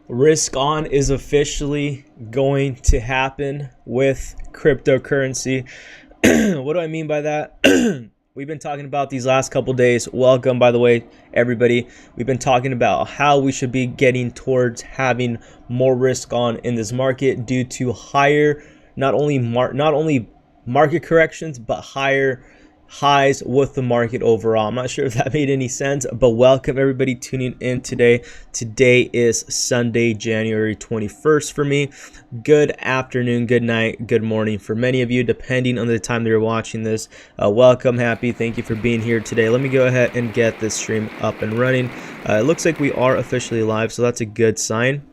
Risk on is officially going to happen with cryptocurrency. What do I mean by that? We've been talking about these last couple days. Welcome, by the way, everybody. We've been talking about how we should be getting towards having more risk on in this market due to higher, not only market corrections, but higher highs with the market overall. I'm not sure if that made any sense, but welcome everybody tuning in today. Today is Sunday, January 21st for me. Good afternoon, good night, good morning for many of you, depending on the time that you're watching this. Welcome, happy, thank you for being here today. Let me go ahead and get this stream up and running. It looks like we are officially live, so that's a good sign.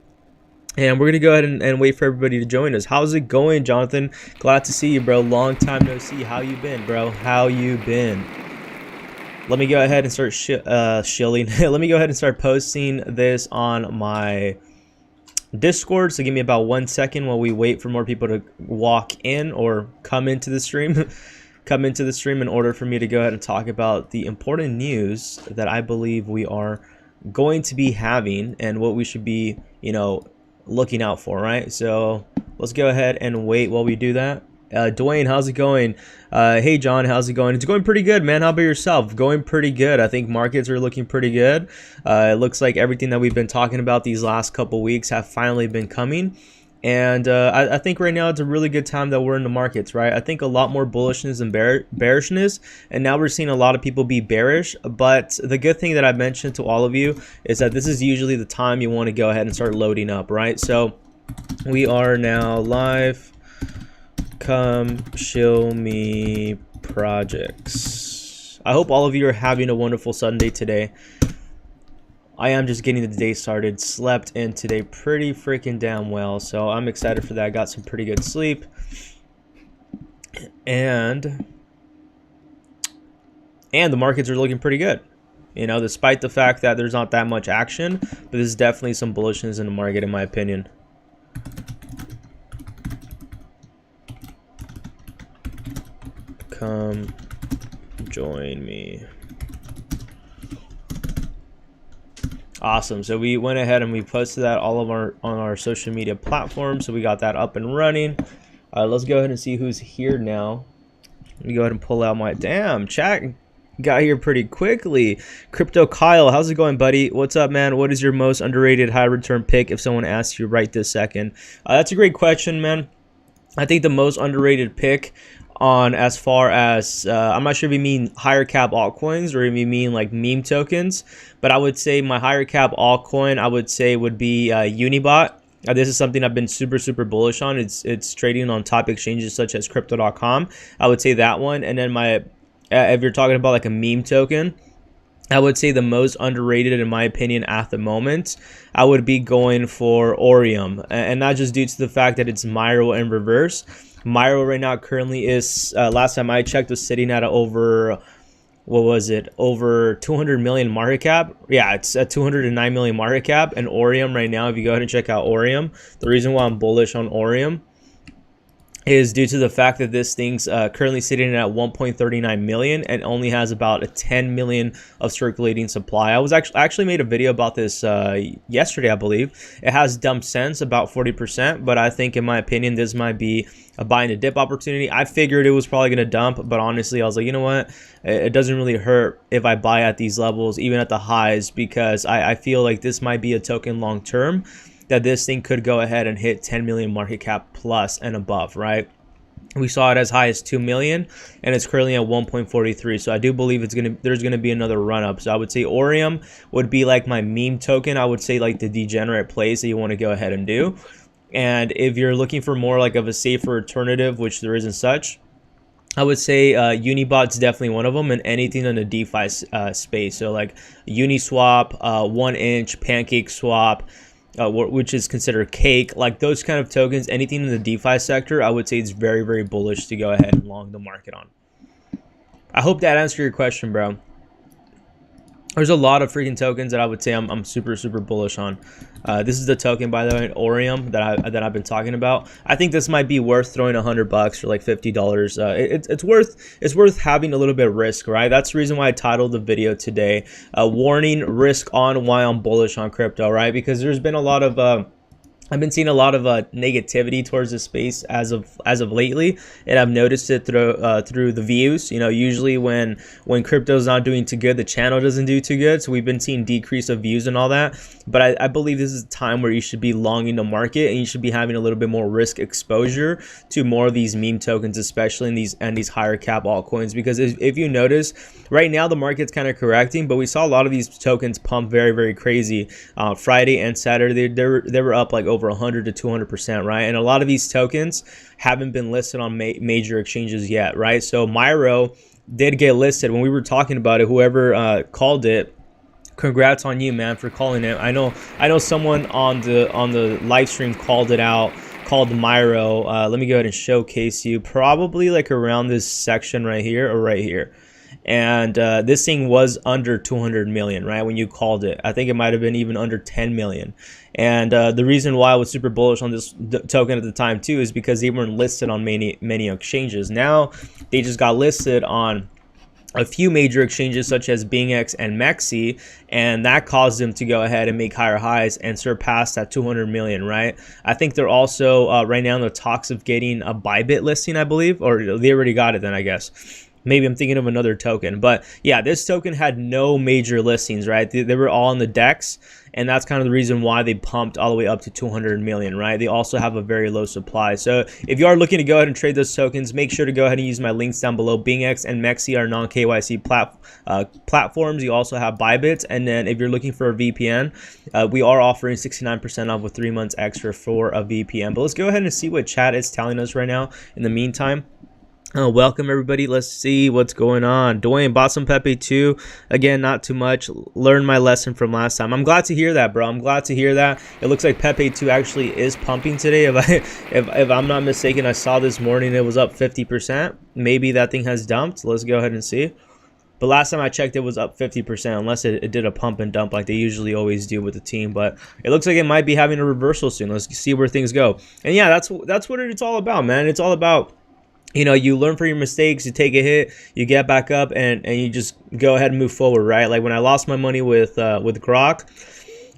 And we're going to go ahead and wait for everybody to join us. How's it going, Jonathan? Glad to see you, bro. Long time no see. How you been, bro? How you been? Let me go ahead and start shilling. Let me go ahead and start posting this on my Discord. So give me about 1 second while we wait for more people to walk in or come into the stream. Come into the stream in order for me to go ahead and talk about the important news that I believe we are going to be having and what we should be, looking out for, right? So let's go ahead and wait while we do that. Dwayne, how's it going? Hey John, how's it going? It's going pretty good, man. How about yourself? Going pretty good. I think markets are looking pretty good. It looks like everything that we've been talking about these last couple weeks have finally been coming. And I think right now it's a really good time that we're in the markets, right? I think a lot more bullishness and bearishness, and now we're seeing a lot of people be bearish. But the good thing that I mentioned to all of you is that this is usually the time you want to go ahead and start loading up, right? So we are now live. Come show me projects. I hope all of you are having a wonderful Sunday today. I am just getting the day started. Slept in today pretty freaking damn well, so I'm excited for that. I got some pretty good sleep, and the markets are looking pretty good, despite the fact that there's not that much action. But there's definitely some bullishness in the market, in my opinion. Come join me. Awesome. So we went ahead and we posted that all of on our social media platforms. So we got that up and running. Let's go ahead and see who's here now. Let me go ahead and pull out my chat. Got here pretty quickly. Crypto Kyle, how's it going, buddy? What's up, man? What is your most underrated high return pick if someone asks you right this second? That's a great question, man. I think the most underrated pick on as far as I'm not sure if you mean higher cap altcoins or if you mean like meme tokens, but I would say my higher cap altcoin I would say would be Unibot. This is something I've been super bullish on. It's trading on top exchanges such as crypto.com. I would say that one. And then my if you're talking about like a meme token, I would say the most underrated in my opinion at the moment, I would be going for Orium, and not just due to the fact that it's Myro in reverse. Myro right now currently is, last time I checked, was sitting at over, what was it, over 200 million market cap. Yeah, it's at 209 million market cap. And Orium right now, if you go ahead and check out Orium, the reason why I'm bullish on Orium is due to the fact that this thing's currently sitting at 1.39 million and only has about a 10 million of circulating supply. I actually made a video about this yesterday, I believe. It has dumb sense, about 40%, but I think in my opinion this might be a buy and a dip opportunity. I figured it was probably going to dump, but honestly I was like, you know what, it doesn't really hurt if I buy at these levels, even at the highs, because I feel like this might be a token long term that this thing could go ahead and hit 10 million market cap plus and above, right? We saw it as high as 2 million and it's currently at 1.43. So I do believe there's gonna be another run up. So I would say Orium would be like my meme token. I would say like the degenerate plays that you want to go ahead and do. And if you're looking for more like of a safer alternative, which there isn't such, I would say Unibot's definitely one of them, and anything in the DeFi space. So like Uniswap, 1inch, Pancake Swap, which is considered cake, like those kind of tokens, anything in the DeFi sector, I would say it's very bullish to go ahead and long the market on. I hope that answered your question, bro. There's a lot of freaking tokens that I would say I'm super bullish on. This is the token, by the way, Orium, that I've been talking about. I think this might be worth throwing $100 or like $50. It's worth having a little bit of risk, right? That's the reason why I titled the video today, warning, risk on, why I'm bullish on crypto, right? Because there's been a lot of I've been seeing a lot of negativity towards this space as of lately, and I've noticed it through the views. You know, usually when crypto's not doing too good, the channel doesn't do too good. So we've been seeing decrease of views and all that. But I believe this is a time where you should be longing the market, and you should be having a little bit more risk exposure to more of these meme tokens, especially in these higher cap altcoins. Because if you notice, right now the market's kind of correcting, but we saw a lot of these tokens pump very crazy. Friday and Saturday they were up like over 100 to 200%, right? And a lot of these tokens haven't been listed on major exchanges yet, right? So Myro did get listed. When we were talking about it, whoever called it, congrats on you, man, for calling it. I know someone on the live stream called it out, called Myro. Let me go ahead and showcase you, probably like around this section right here or right here. And this thing was under 200 million, right? When you called it, I think it might have been even under 10 million. And the reason why I was super bullish on this token at the time too is because they weren't listed on many exchanges. Now they just got listed on a few major exchanges such as BingX and MEXC, and that caused them to go ahead and make higher highs and surpass that 200 million, right? I think they're also right now in the talks of getting a Bybit listing, I believe, or they already got it then, I guess. Maybe I'm thinking of another token, but yeah, this token had no major listings, right? They were all on the DEX, and that's kind of the reason why they pumped all the way up to 200 million, right? They also have a very low supply. So if you are looking to go ahead and trade those tokens, make sure to go ahead and use my links down below. BingX and MEXC are non-KYC platforms. You also have Bybit, and then if you're looking for a VPN, we are offering 69% off with 3 months extra for a VPN. But let's go ahead and see what chat is telling us right now in the meantime. Welcome everybody. Let's see what's going on. Dwayne bought some Pepe too. Again, not too much. Learned my lesson from last time. I'm glad to hear that, bro. I'm glad to hear that. It looks like Pepe 2 actually is pumping today. If I'm not mistaken, I saw this morning it was up 50%. Maybe that thing has dumped. Let's go ahead and see. But last time I checked, it was up 50%, unless it did a pump and dump like they usually always do with the team. But it looks like it might be having a reversal soon. Let's see where things go. And yeah, that's what it's all about, man. It's all about, you know, you learn from your mistakes, you take a hit, you get back up, and you just go ahead and move forward, right? Like when I lost my money with Grok,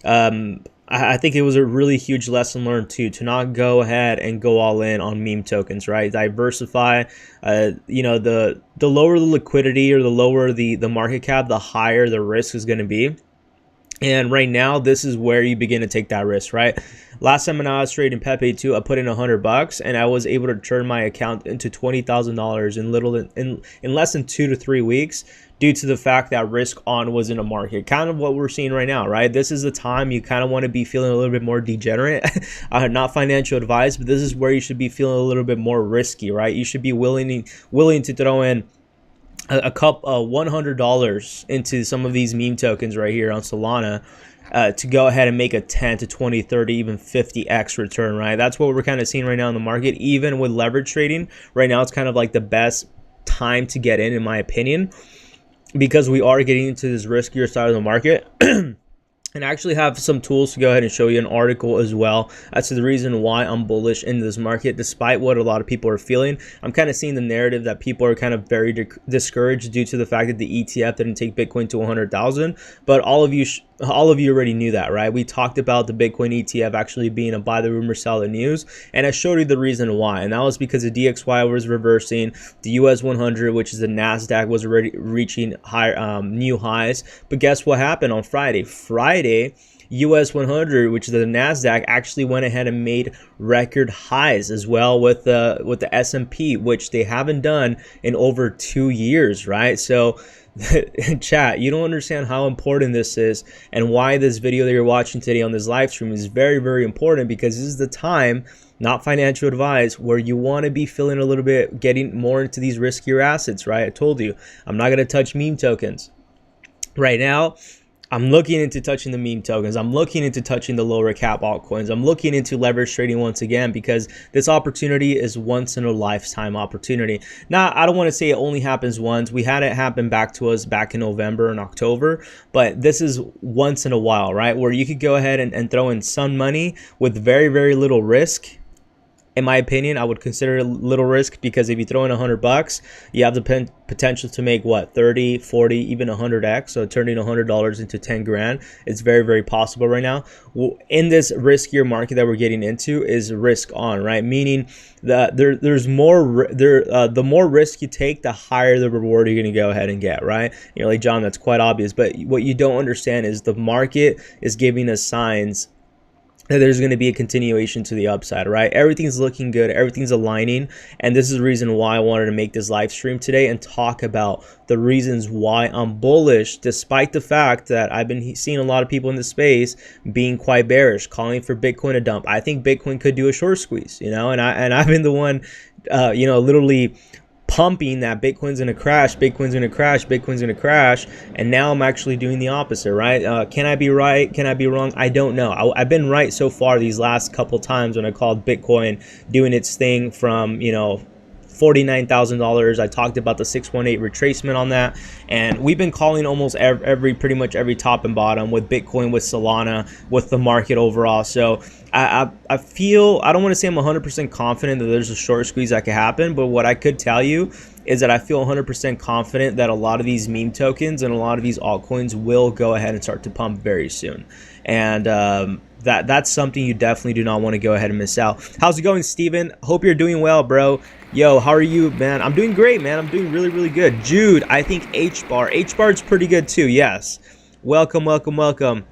I think it was a really huge lesson learned too, to not go ahead and go all in on meme tokens, right? Diversify. You know, the lower the liquidity or the lower the market cap, the higher the risk is going to be. And right now, this is where you begin to take that risk, right? Last time when I was trading Pepe 2, I put in $100 and I was able to turn my account into $20,000 in less than 2 to 3 weeks, due to the fact that risk on was in a market. Kind of what we're seeing right now, right? This is the time you kind of want to be feeling a little bit more degenerate. Not financial advice, but this is where you should be feeling a little bit more risky, right? You should be willing to throw in a $100 into some of these meme tokens right here on Solana, to go ahead and make a 10 to 20, 30, even 50x return, right? That's what we're kind of seeing right now in the market. Even with leverage trading right now, it's kind of like the best time to get in my opinion, because we are getting into this riskier side of the market. And I actually have some tools to go ahead and show you, an article as well as to the reason why I'm bullish in this market, despite what a lot of people are feeling. I'm kind of seeing the narrative that people are kind of very discouraged due to the fact that the ETF didn't take Bitcoin to 100,000. But all of you already knew that, right? We talked about the Bitcoin ETF actually being a buy the rumor, sell the news, and I showed you the reason why, and that was because the DXY was reversing, the US 100, which is the Nasdaq, was already reaching high new highs. But guess what happened on Friday? US 100, which is the Nasdaq, actually went ahead and made record highs as well with the S&P, which they haven't done in over 2 years, right? So chat, you don't understand how important this is, and why this video that you're watching today on this live stream is very important, because this is the time, not financial advice, where you want to be feeling a little bit, getting more into these riskier assets, right? I told you, I'm not going to touch meme tokens right now. I'm looking into touching the meme tokens. I'm looking into touching the lower cap altcoins. I'm looking into leverage trading once again, because this opportunity is once in a lifetime opportunity. Now, I don't want to say it only happens once. We had it happen back to us back in November and October, but this is once in a while, right? Where you could go ahead and throw in some money with very, very little risk. In my opinion, I would consider it a little risk, because if you throw in $100, you have the potential to make what, 30, 40, even 100x. So turning $100 into 10 grand, it's very, very possible right now. In this riskier market that we're getting into is risk on, right? Meaning that there's more, the more risk you take, the higher the reward you're going to go ahead and get, right? You're like, John, that's quite obvious. But what you don't understand is the market is giving us signs that there's going to be a continuation to the upside, right? Everything's looking good, everything's aligning, and this is the reason why I wanted to make this live stream today and talk about the reasons why I'm bullish, despite the fact that I've been seeing a lot of people in the space being quite bearish, calling for Bitcoin to dump. I think Bitcoin could do a short squeeze, you know, and I've been the one, you know, literally pumping that Bitcoin's gonna crash, Bitcoin's gonna crash, Bitcoin's gonna crash, and now I'm actually doing the opposite, right? Can I be right? Can I be wrong? I don't know. I've been right so far these last couple times when I called Bitcoin doing its thing from, you know, $49,000. I talked about the 618 retracement on that, and we've been calling almost pretty much every top and bottom with Bitcoin, with Solana, with the market overall. So I feel, I don't want to say I'm 100% confident that there's a short squeeze that could happen, but what I could tell you is that I feel 100% confident that a lot of these meme tokens and a lot of these altcoins will go ahead and start to pump very soon. And that's something you definitely do not want to go ahead and miss out. How's it going, Steven? Hope you're doing well, bro. Yo, how are you, man? I'm doing great, man. I'm doing really, really good. Jude, I think H-bar is pretty good too. Yes. Welcome, welcome, welcome.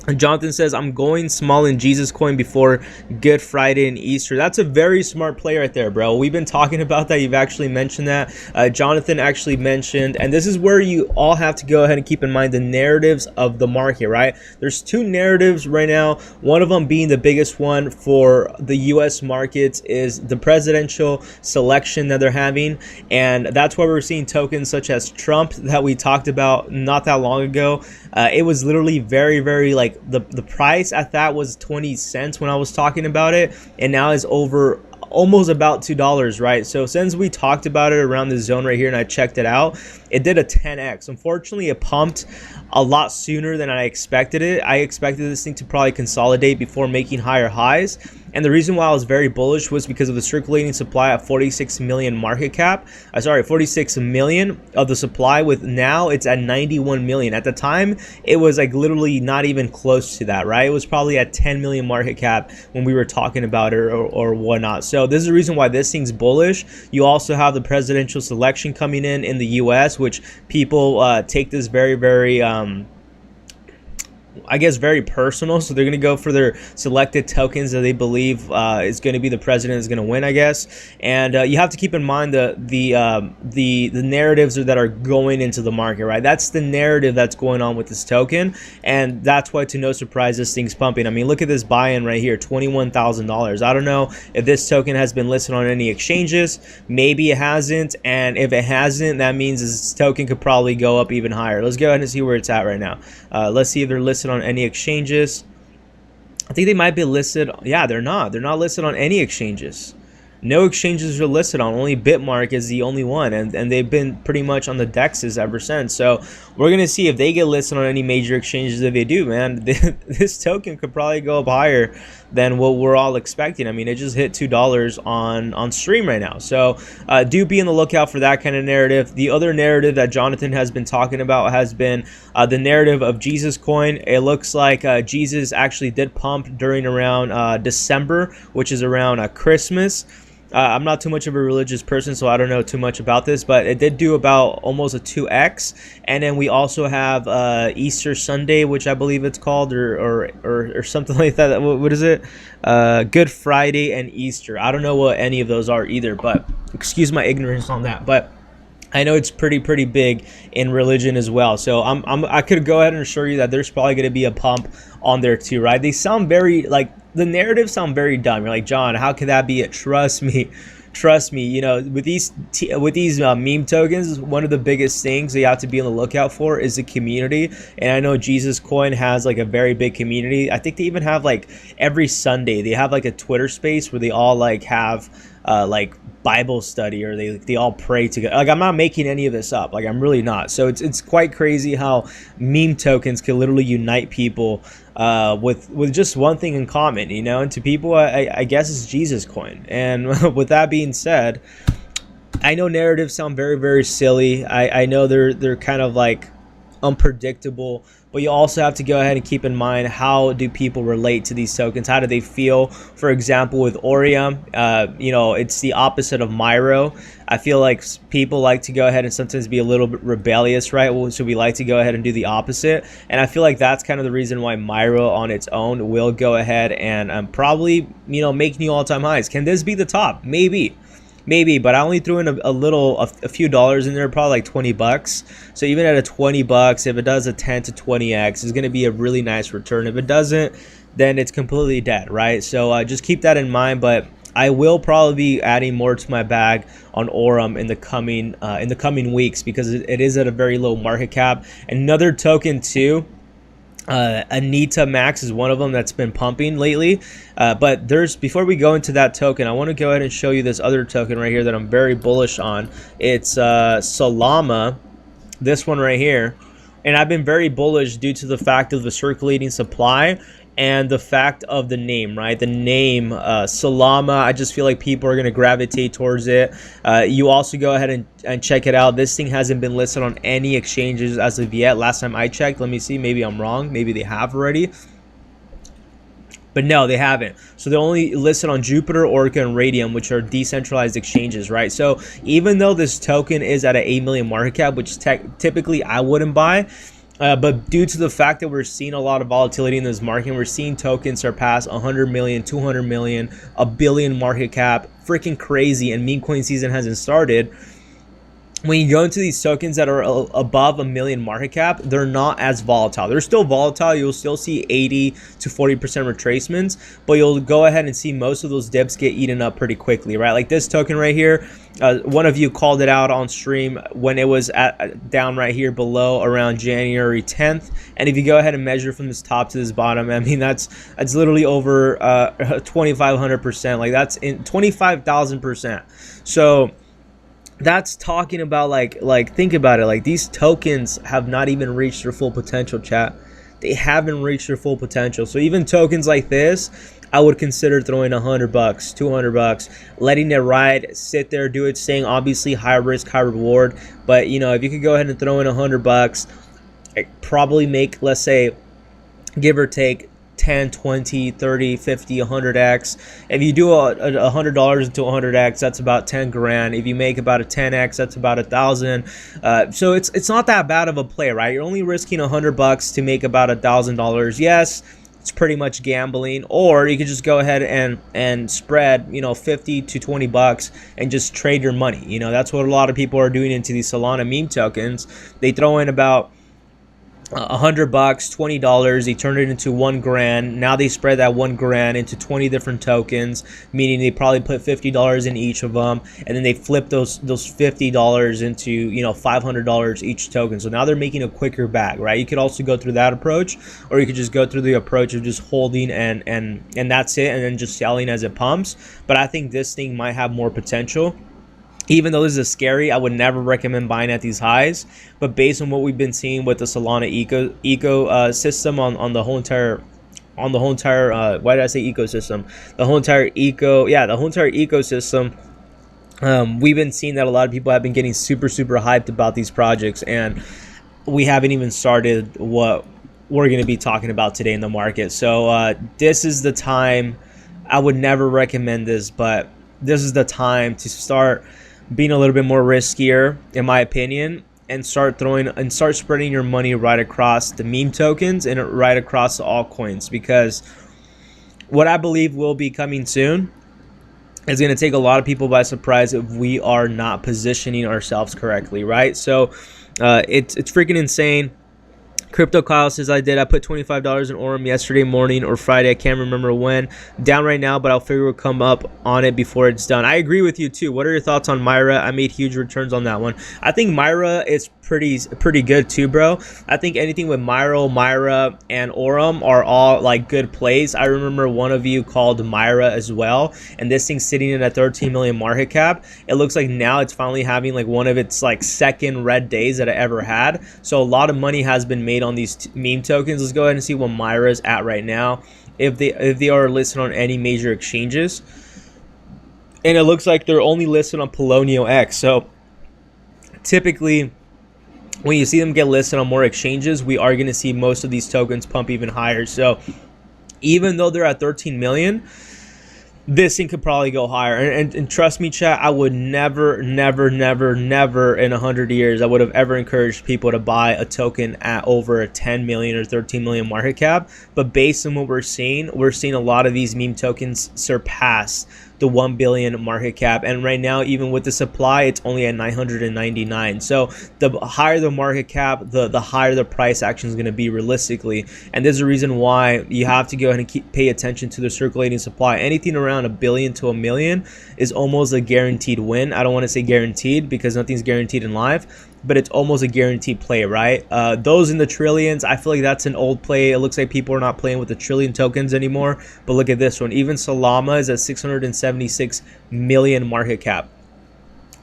And Jonathan says, I'm going small in Jesus coin before Good Friday and Easter. That's a very smart play right there, bro. We've been talking about that. You've actually mentioned that. Jonathan actually mentioned, and this is where you all have to go ahead and keep in mind the narratives of the market, right? There's two narratives right now. One of them being the biggest one for the US markets is the presidential selection that they're having. And that's why we're seeing tokens such as Trump that we talked about not that long ago. It was literally very, very like the price at that was 20 cents when I was talking about it, and now is over almost about $2, right? So since we talked about it around this zone right here and I checked it out, it did a 10x. Unfortunately, it pumped a lot sooner than I expected it. I expected this thing to probably consolidate before making higher highs. And the reason why I was very bullish was because of the circulating supply at 46 million market cap. 46 million of the supply, with now it's at 91 million. At the time, it was like literally not even close to that, right? It was probably at 10 million market cap when we were talking about it or whatnot. So this is the reason why this thing's bullish. You also have the presidential selection coming in the US, which people take this very, very I guess very personal. So they're going to go for their selected tokens that they believe is going to be the president is going to win, I guess. And you have to keep in mind the narratives that are going into the market, right? That's the narrative that's going on with this token, and that's why, to no surprise, this thing's pumping. I mean, look at this buy-in right here, $21,000. I don't know if this token has been listed on any exchanges. Maybe it hasn't, and if it hasn't, that means this token could probably go up even higher. Let's go ahead and see where it's at right now. Let's see if they're listed on any exchanges. I think they might be listed. Yeah, they're not listed on any exchanges. No exchanges are listed on, only Bitmark is the only one, and they've been pretty much on the dexes ever since. So we're gonna see if they get listed on any major exchanges. If they do, man, this token could probably go up higher than what we're all expecting. I mean, it just hit $2 on stream right now. So do be on the lookout for that kind of narrative. The other narrative that Jonathan has been talking about has been the narrative of Jesus coin. It looks like Jesus actually did pump during around December, which is around Christmas. I'm not too much of a religious person, so I don't know too much about this, but it did do about almost a 2x. And then we also have Easter Sunday, which I believe it's called, or something like that. What is it? Good Friday and Easter. I don't know what any of those are either, but excuse my ignorance on that. But I know it's pretty big in religion as well. So I could go ahead and assure you that there's probably going to be a pump on there too, right? They sound very, like, the narratives sound very dumb. You're like, John, how could that be it? Trust me, trust me, with these meme tokens, one of the biggest things you have to be on the lookout for is the community. And I know Jesus Coin has like a very big community. I think they even have like every Sunday they have like a Twitter space where they all like have like Bible study, or they all pray together. Like, I'm not making any of this up. Like, I'm really not. So it's quite crazy how meme tokens can literally unite people with just one thing in common, and to people, I guess it's Jesus Coin. And with that being said, I know narratives sound very, very silly. I know they're kind of like unpredictable, but you also have to go ahead and keep in mind, how do people relate to these tokens? How do they feel? For example, with Orium, it's the opposite of Myro. I feel like people like to go ahead and sometimes be a little bit rebellious, right? So we like to go ahead and do the opposite. And I feel like that's kind of the reason why Myro on its own will go ahead and probably, make new all-time highs. Can this be the top? Maybe, but I only threw in a few dollars in there, probably like 20 bucks. So even at a 20 bucks, if it does a 10 to 20x, it's going to be a really nice return. If it doesn't, then it's completely dead, right? So just keep that in mind. But I will probably be adding more to my bag on Aurum in the coming weeks, because it is at a very low market cap. Another token too, Anita Max is one of them that's been pumping lately. But before we go into that token, I want to go ahead and show you this other token right here that I'm very bullish on. It's Solama, this one right here. And I've been very bullish due to the fact of the circulating supply and the fact of the name, right? The name Solama, I just feel like people are going to gravitate towards it. You also go ahead and check it out. This thing hasn't been listed on any exchanges as of yet. Last time I checked, let me see, maybe I'm wrong. Maybe they have already. But no, they haven't. So they're only listed on Jupiter, Orca, and Radium, which are decentralized exchanges, right? So even though this token is at an 8 million market cap, which typically I wouldn't buy, but due to the fact that we're seeing a lot of volatility in this market, we're seeing tokens surpass 100 million, 200 million, a billion market cap, freaking crazy, and meme coin season hasn't started. When you go into these tokens that are above a million market cap, they're not as volatile. They're still volatile. You'll still see 80 to 40% retracements, but you'll go ahead and see most of those dips get eaten up pretty quickly, right? Like this token right here, one of you called it out on stream when it was down right here below around January 10th. And if you go ahead and measure from this top to this bottom, I mean, that's literally over 2,500%. Like that's in 25,000%. So that's talking about like think about it, like these tokens have not even reached their full potential, chat. They haven't reached their full potential. So even tokens like this, I would consider throwing 100 bucks, 200 bucks, letting it ride, sit there, do its thing. Obviously high risk, high reward, but if you could go ahead and throw in 100 bucks, probably make, let's say, give or take 10, 20, 30, 50, 100x. If you do $100 into 100x, that's about 10 grand. If you make about a 10x, that's about 1,000. So it's not that bad of a play, right? You're only risking 100 bucks to make about $1,000. Yes, it's pretty much gambling. Or you could just go ahead and spread 50 to 20 bucks and just trade your money. That's what a lot of people are doing into these Solana meme tokens. They throw in about 100 bucks, $20, they turn it into 1 grand. Now they spread that 1 grand into 20 different tokens, meaning they probably put $50 in each of them, and then they flip those $50 into $500 each token. So now they're making a quicker bag, right? You could also go through that approach, or you could just go through the approach of just holding and that's it, and then just selling as it pumps. But I think this thing might have more potential. Even though this is scary, I would never recommend buying at these highs. But based on what we've been seeing with the Solana ecosystem on the whole entire why did I say ecosystem? The whole entire ecosystem. We've been seeing that a lot of people have been getting super hyped about these projects, and we haven't even started what we're going to be talking about today in the market. So this is the time. I would never recommend this, but this is the time to start being a little bit more riskier, in my opinion, and start spreading your money right across the meme tokens and right across the altcoins, because what I believe will be coming soon is going to take a lot of people by surprise if we are not positioning ourselves correctly, right? So it's freaking insane. Crypto Kyle says I did. I put $25 in Orem yesterday morning or Friday. I can't remember when. Down right now, but I'll figure we'll come up on it before it's done. I agree with you too. What are your thoughts on Myra? I made huge returns on that one. I think Myra is pretty good too, bro. I think anything with Myra, and Orem are all like good plays. I remember one of you called Myra as well, and this thing's sitting in a 13 million market cap. It looks like now it's finally having like one of its like second red days that it ever had. So a lot of money has been made on these meme tokens. Let's go ahead and see what Myra is at right now, if they are listed on any major exchanges. And it looks like they're only listed on Polonio X. So typically, when you see them get listed on more exchanges, we are going to see most of these tokens pump even higher. So even though they're at 13 million, this thing could probably go higher. And trust me, chat, I would never in 100 years I would have ever encouraged people to buy a token at over a 10 million or 13 million market cap. But based on what we're seeing a lot of these meme tokens surpass the 1 billion market cap, and right now even with the supply it's only at 999. So the higher the market cap, the higher the price action is going to be realistically. And there's a reason why you have to go ahead and pay attention to the circulating supply. Anything around a billion to a million is almost a guaranteed win. I don't want to say guaranteed because nothing's guaranteed in life, but it's almost a guaranteed play, right? Those in the trillions, I feel like that's an old play. It looks like people are not playing with the trillion tokens anymore. But look at this one. Even Solana is at 676 million market cap.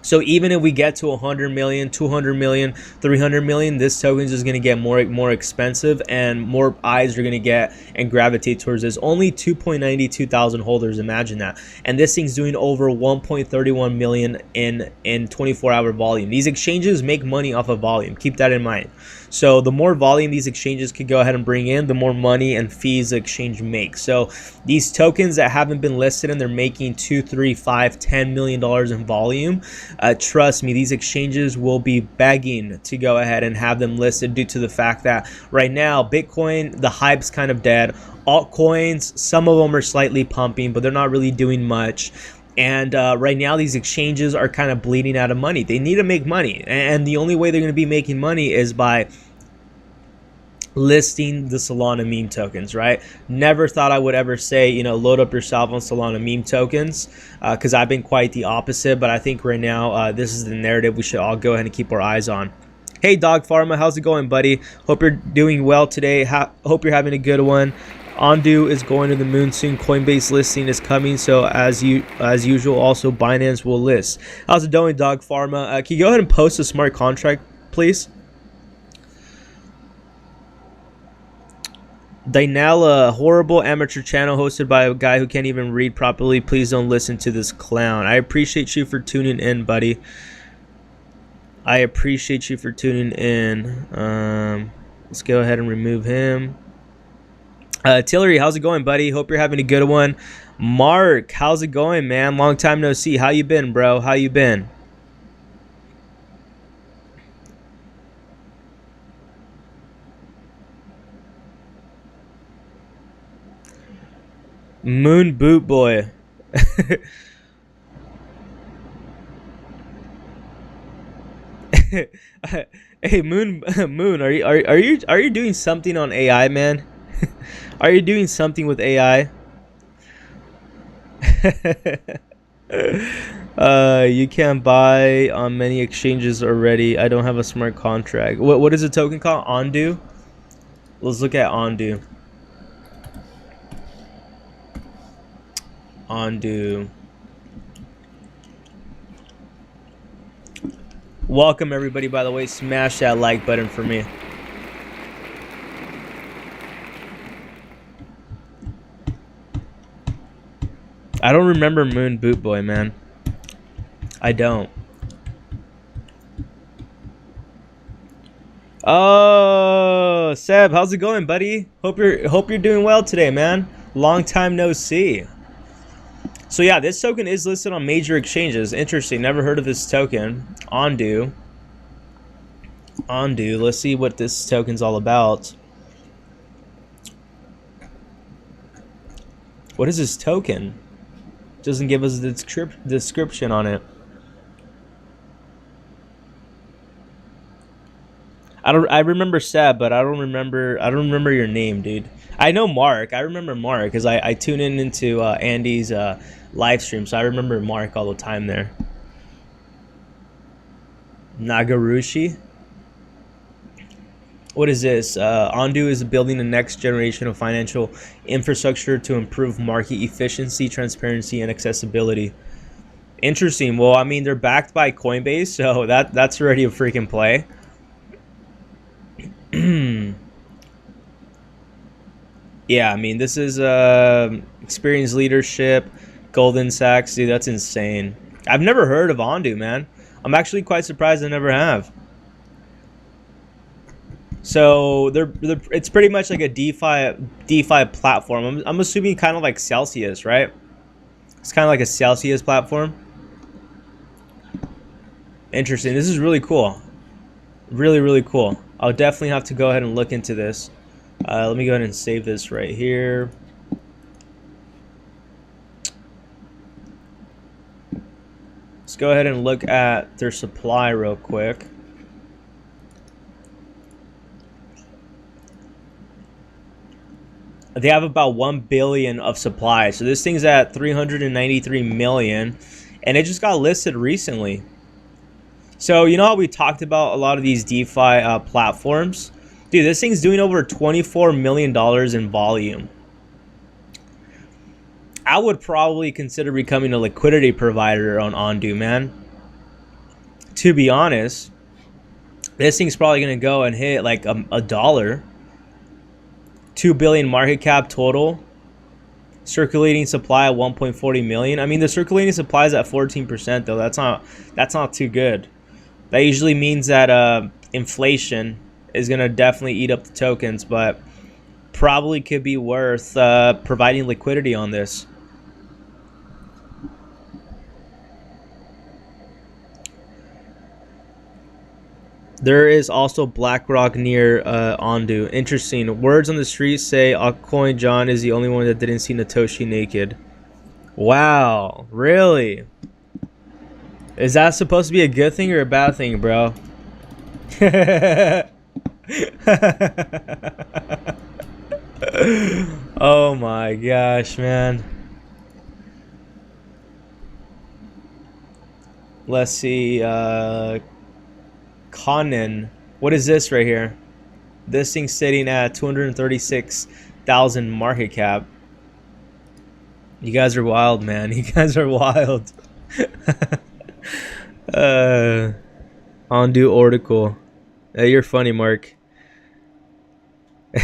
So even if we get to 100 million, 200 million, 300 million, this token is just going to get more expensive, and more eyes are going to get and gravitate towards this. Only 2.92 thousand holders, imagine that. And this thing's doing over 1.31 million in 24-hour volume. These exchanges make money off of volume. Keep that in mind. So the more volume these exchanges could go ahead and bring in, the more money and fees the exchange makes. So these tokens that haven't been listed and they're making $2, $3, $5, $10 million in volume, trust me, these exchanges will be begging to go ahead and have them listed, due to the fact that right now Bitcoin, the hype's kind of dead. Altcoins, some of them are slightly pumping, but they're not really doing much. And right now, these exchanges are kind of bleeding out of money. They need to make money. And the only way they're going to be making money is by listing the Solana meme tokens, right? Never thought I would ever say, you know, load up yourself on Solana meme tokens, because I've been quite the opposite. But I think right now, this is the narrative we should all go ahead and keep our eyes on. Hey, Dog Pharma, how's it going, buddy? Hope you're doing well today. Hope you're having a good one. Ondu is going to the moon soon. Coinbase listing is coming, so as usual, also Binance will list. How's it going, Dog Pharma? Can you go ahead and post a smart contract, please? Dynala, horrible amateur channel hosted by a guy who can't even read properly. Please don't listen to this clown. I appreciate you for tuning in, buddy. I appreciate you for tuning in. Let's go ahead and remove him. Tillery, how's it going, buddy? Hope you're having a good one. Mark, how's it going, man? Long time no see. How you been, bro? How you been? Moon Boot Boy. Hey, Moon, are you doing something on AI, man? Are you doing something with AI? You can't buy on many exchanges already. I don't have a smart contract. What is the token called? Ondu? Let's look at Ondu. Ondu. Welcome everybody, by the way. Smash that like button for me. I don't remember Moon Boot Boy, man. I don't. Oh, Seb, how's it going, buddy? Hope you're doing well today, man. Long time no see. So yeah, this token is listed on major exchanges. Interesting. Never heard of this token. Ondu. Ondu. Let's see what this token's all about. What is this token? Doesn't give us the description on it. I remember Seb, but I don't remember your name, dude. I know Mark. I remember Mark because I tune into Andy's live stream, so I remember Mark all the time there. Nagarushi. What is this? Ondu is building the next generation of financial infrastructure to improve market efficiency, transparency, and accessibility. Interesting. Well, I mean, they're backed by Coinbase, so that's already a freaking play. Yeah, I mean, this is experienced leadership, Golden Sachs, dude. That's insane. I've never heard of Ondu, man. I'm actually quite surprised I never have. So it's pretty much like a DeFi platform. I'm assuming kind of like Celsius, right? It's kind of like a Celsius platform. Interesting. This is really cool. Really, really cool. I'll definitely have to go ahead and look into this. Let me go ahead and save this right here. Let's go ahead and look at their supply real quick. They have about 1 billion of supply. So this thing's at 393 million, and it just got listed recently. So you know how we talked about a lot of these DeFi platforms? Dude, this thing's doing over $24 million in volume. I would probably consider becoming a liquidity provider on Ondu, man. To be honest, this thing's probably going to go and hit like a dollar. 2 billion market cap total. Circulating supply at 1.40 million. I mean, the circulating supply is at 14% though. That's not too good. That usually means that inflation is going to definitely eat up the tokens, but probably could be worth providing liquidity on this. There is also BlackRock near Ondu. Interesting. Words on the street say ALTCOIN John is the only one that didn't see Satoshi naked. Wow. Really? Is that supposed to be a good thing or a bad thing, bro? Oh my gosh, man. Let's see. Conan. What is this right here? This thing's sitting at 236,000 market cap. You guys are wild, man. You guys are wild. Ondu article. You're funny, Mark.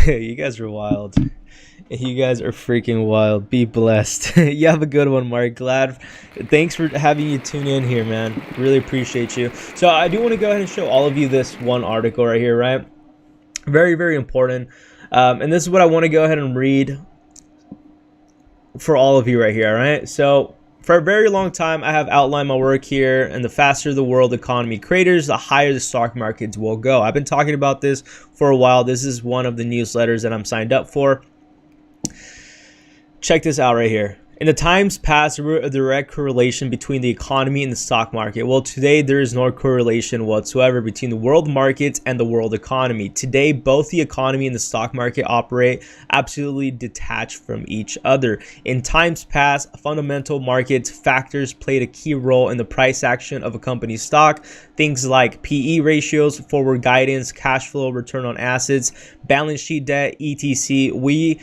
You guys are wild. You guys are freaking wild. Be blessed. You have a good one, Mark. Thanks for having you tune in here, man. Really appreciate you. So I do want to go ahead and show all of you this one article right here, right? Very, very important. And this is what I want to go ahead and read for all of you right here, all right? So for a very long time, I have outlined my work here, and the faster the world economy craters, the higher the stock markets will go. I've been talking about this for a while. This is one of the newsletters that I'm signed up for. Check this out right here. In the times past, there was a direct correlation between the economy and the stock market. Well, today there is no correlation whatsoever between the world markets and the world economy. Today, both the economy and the stock market operate absolutely detached from each other. In times past, fundamental market factors played a key role in the price action of a company's stock. Things like PE ratios, forward guidance, cash flow, return on assets, balance sheet debt, etc.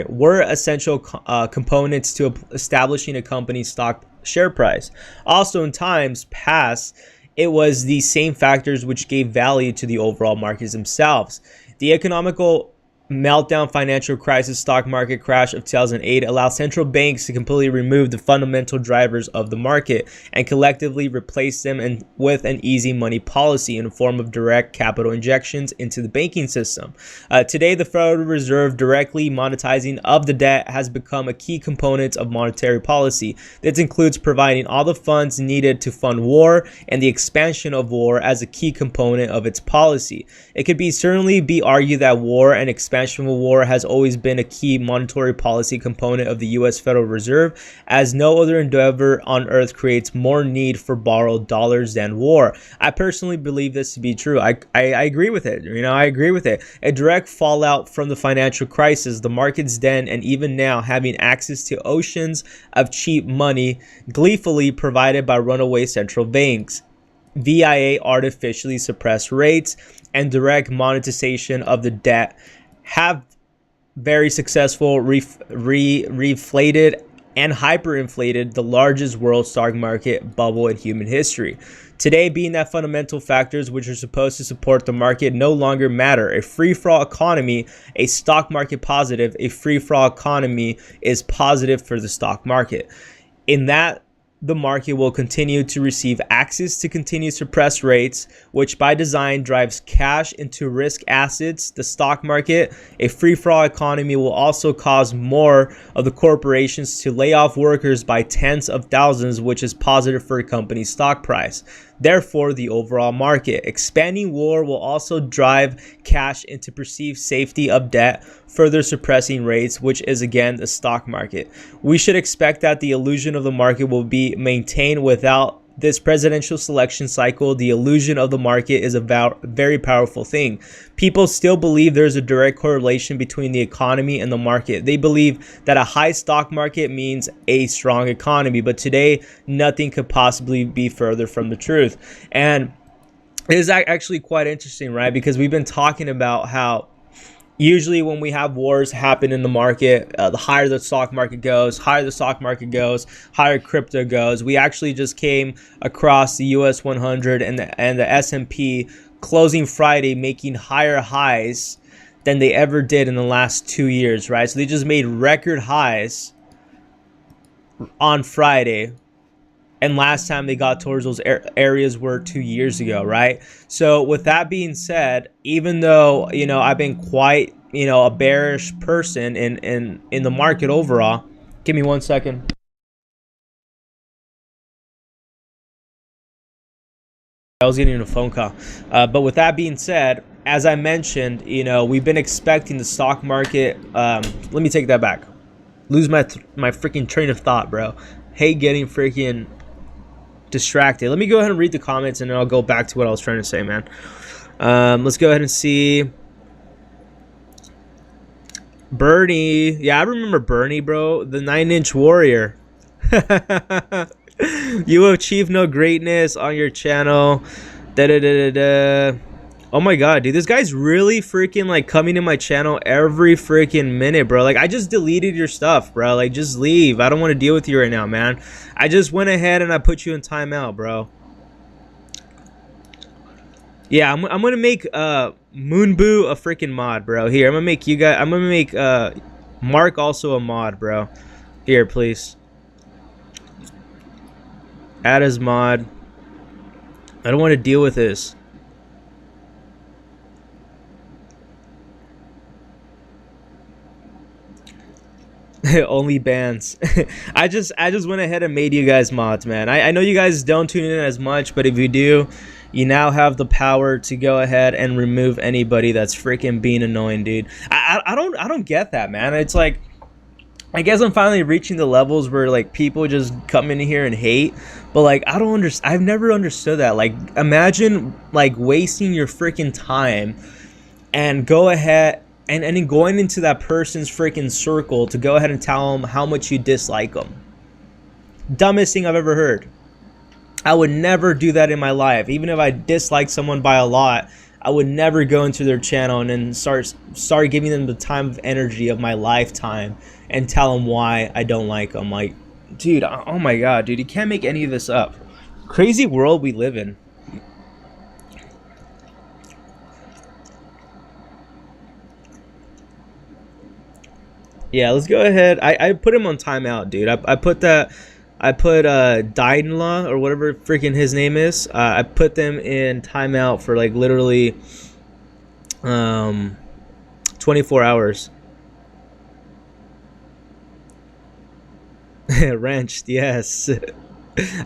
were essential components to establishing a company's stock share price. Also, in times past, it was the same factors which gave value to the overall markets themselves. The economical meltdown, financial crisis, stock market crash of 2008 allowed central banks to completely remove the fundamental drivers of the market and collectively replace them with an easy money policy in the form of direct capital injections into the banking system. Today, the Federal Reserve directly monetizing of the debt has become a key component of monetary policy. This includes providing all the funds needed to fund war and the expansion of war as a key component of its policy. It could certainly be argued that war and expansion expansion of war has always been a key monetary policy component of the U.S. Federal Reserve, as no other endeavor on earth creates more need for borrowed dollars than war. I personally believe this to be true. I agree with it. I agree with it. A direct fallout from the financial crisis, the markets then and even now having access to oceans of cheap money gleefully provided by runaway central banks via artificially suppressed rates and direct monetization of the debt have very successful reflated and hyperinflated the largest world stock market bubble in human history. Today, being that fundamental factors which are supposed to support the market no longer matter. A free-for-all economy, a stock market positive, a free-for-all economy is positive for the stock market. In that, the market will continue to receive access to continued suppressed rates, which by design drives cash into risk assets, the stock market. A free-for-all economy will also cause more of the corporations to lay off workers by tens of thousands, which is positive for a company's stock price. Therefore, the overall market. Expanding war will also drive cash into perceived safety of debt, further suppressing rates, which is again the stock market. We should expect that the illusion of the market will be maintained without this presidential selection cycle. The illusion of the market is a very powerful thing. People still believe there's a direct correlation between the economy and the market. They believe that a high stock market means a strong economy, but today nothing could possibly be further from the truth. And it is actually quite interesting, right? Because we've been talking about how usually when we have wars happen in the market, the higher the stock market goes, higher crypto goes. We actually just came across the US 100 and the S&P closing Friday making higher highs than they ever did in the last 2 years, right? So they just made record highs on Friday. And last time they got towards those areas were 2 years ago, right? So with that being said, even though, I've been quite, a bearish person in the market overall. Give me 1 second. I was getting a phone call. But with that being said, as I mentioned, we've been expecting the stock market. Let me take that back. Lose my freaking train of thought, bro. Hate getting freaking distracted. Let me go ahead and read the comments and then I'll go back to what I was trying to say, man. Let's go ahead and see. Bernie. Yeah, I remember Bernie, bro. The 9-inch warrior. You achieve no greatness on your channel. Oh my god, dude, this guy's really freaking like coming to my channel every freaking minute, bro. Like, I just deleted your stuff, bro. Like, just leave. I don't want to deal with you right now, man. I just went ahead and I put you in timeout, bro. Yeah, I'm gonna make Moonboo a freaking mod, bro. Here, I'm gonna make Mark also a mod, bro. Here, please. Add as mod. I don't want to deal with this. Only bans. I just went ahead and made you guys mods, man. I know you guys don't tune in as much, but if you do, you now have the power to go ahead and remove anybody that's freaking being annoying, dude. I don't get that, man. It's like, I guess I'm finally reaching the levels where like people just come in here and hate, but like I don't understand. I've never understood that. Like, imagine like wasting your freaking time and go ahead and then going into that person's freaking circle to go ahead and tell them how much you dislike them. Dumbest thing I've ever heard. I would never do that in my life. Even if I dislike someone by a lot, I would never go into their channel and then start giving them the time of energy of my lifetime and tell them why I don't like them. Like, dude, oh my god, dude, you can't make any of this up. Crazy world we live in. Yeah, let's go ahead. I put him on timeout, dude. I put Dynlaw or whatever freaking his name is. I put them in timeout for like literally 24 hours. Wrenched, yes.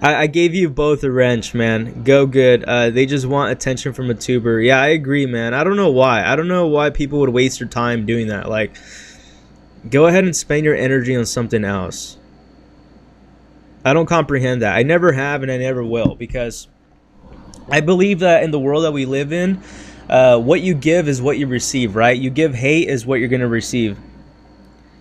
I gave you both a wrench, man. Go good. They just want attention from a tuber. Yeah, I agree, man. I don't know why. I don't know why people would waste their time doing that. Like, go ahead and spend your energy on something else. I don't comprehend that. I never have, and I never will, because I believe that in the world that we live in, what you give is what you receive, right? You give hate is what you're going to receive.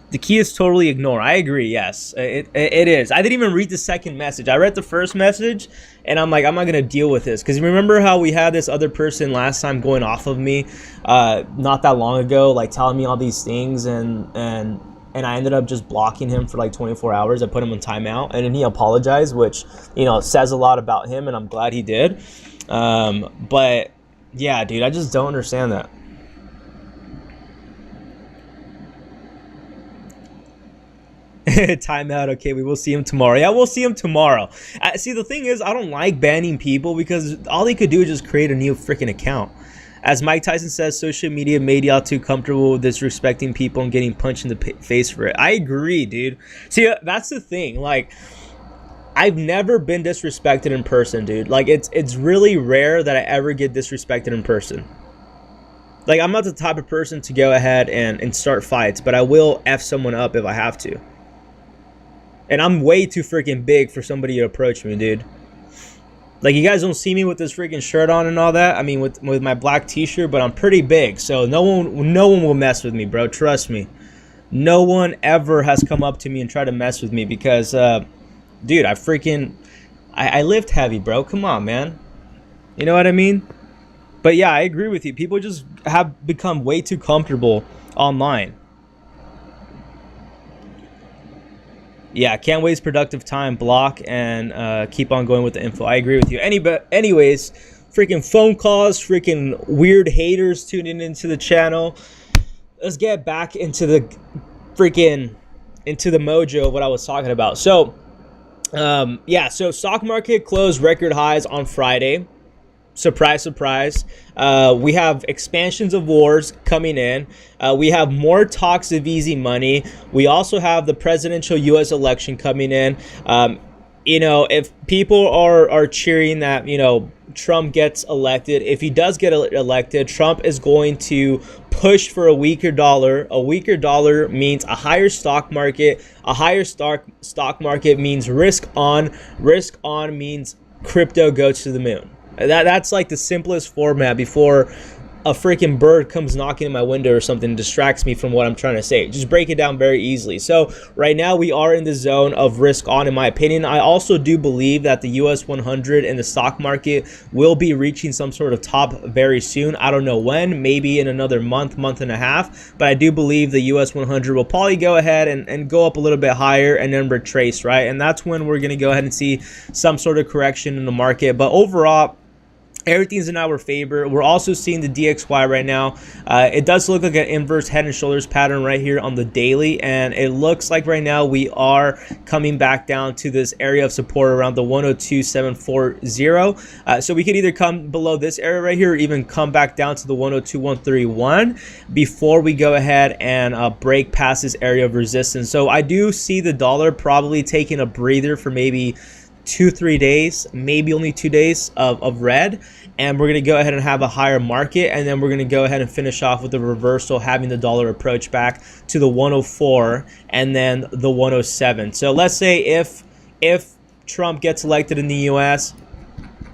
The key is totally ignore. I agree, yes. It is. I didn't even read the second message. I read the first message, and I'm like, I'm not going to deal with this. Because remember how we had this other person last time going off of me not that long ago, like telling me all these things, and I ended up just blocking him for like 24 hours. I put him on timeout, and then he apologized, which, you know, says a lot about him, and I'm glad he did. But, yeah, dude, I just don't understand that. Timeout. Okay, we will see him tomorrow. Yeah, we'll see him tomorrow. See, the thing is, I don't like banning people because all they could do is just create a new freaking account. As Mike Tyson says, social media made y'all too comfortable with disrespecting people and getting punched in the face for it. I agree, dude. See, that's the thing. Like, I've never been disrespected in person, dude. Like, it's really rare that I ever get disrespected in person. Like, I'm not the type of person to go ahead and start fights, but I will F someone up if I have to. And I'm way too freaking big for somebody to approach me, dude. Like, you guys don't see me with this freaking shirt on and all that. I mean, with my black t-shirt, but I'm pretty big. So no one will mess with me, bro. Trust me. No one ever has come up to me and tried to mess with me because, dude, I lift heavy, bro. Come on, man. You know what I mean? But yeah, I agree with you. People just have become way too comfortable online. Yeah, can't waste productive time. Block and keep on going with the info. I agree with you. Anyways, freaking phone calls, freaking weird haters tuning into the channel. Let's get back into the mojo of what I was talking about. So, yeah, so stock market closed record highs on Friday. Surprise, surprise. We have expansions of wars coming in. We have more talks of easy money. We also have the presidential U.S. election coming in. You know, if people are cheering that, you know, Trump gets elected, if he does get elected, Trump is going to push for a weaker dollar. A weaker dollar means a higher stock market. A higher stock market means risk on. Risk on means crypto goes to the moon. That's like the simplest format before a freaking bird comes knocking in my window or something and distracts me from what I'm trying to say. Just break it down very easily. So right now we are in the zone of risk on, in my opinion. I also do believe that the US 100 and the stock market will be reaching some sort of top very soon. I don't know when, maybe in another month and a half, but I do believe the US 100 will probably go ahead and go up a little bit higher and then retrace, right? And that's when we're going to go ahead and see some sort of correction in the market. But overall, everything's in our favor. We're also seeing the DXY right now. It does look like an inverse head and shoulders pattern right here on the daily, and it looks like right now we are coming back down to this area of support around the 102.740. So we could either come below this area right here or even come back down to the 102.131 before we go ahead and break past this area of resistance. So I do see the dollar probably taking a breather for maybe 2-3 days, maybe only 2 days of red, and we're going to go ahead and have a higher market, and then we're going to go ahead and finish off with the reversal, having the dollar approach back to the 104 and then the 107. So let's say if Trump gets elected in the US,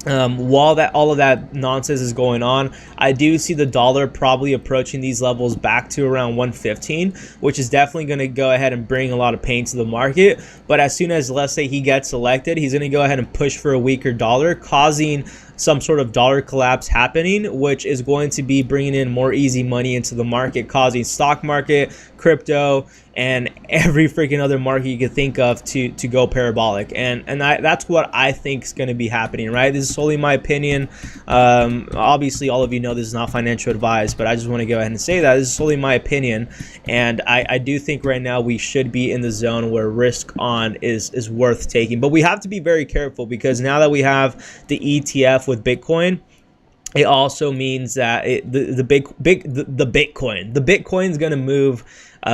while all of that nonsense is going on, I do see the dollar probably approaching these levels back to around 115, which is definitely going to go ahead and bring a lot of pain to the market. But as soon as, let's say, he gets elected, he's going to go ahead and push for a weaker dollar, causing some sort of dollar collapse happening, which is going to be bringing in more easy money into the market, causing stock market, crypto, and every freaking other market you could think of to go parabolic. And that's what I think is going to be happening, right? This is solely my opinion. Obviously, all of you know this is not financial advice, but I just want to go ahead and say that this is solely my opinion. And I do think right now we should be in the zone where risk on is worth taking. But we have to be very careful, because now that we have the ETF with Bitcoin, it also means that the Bitcoin is going to move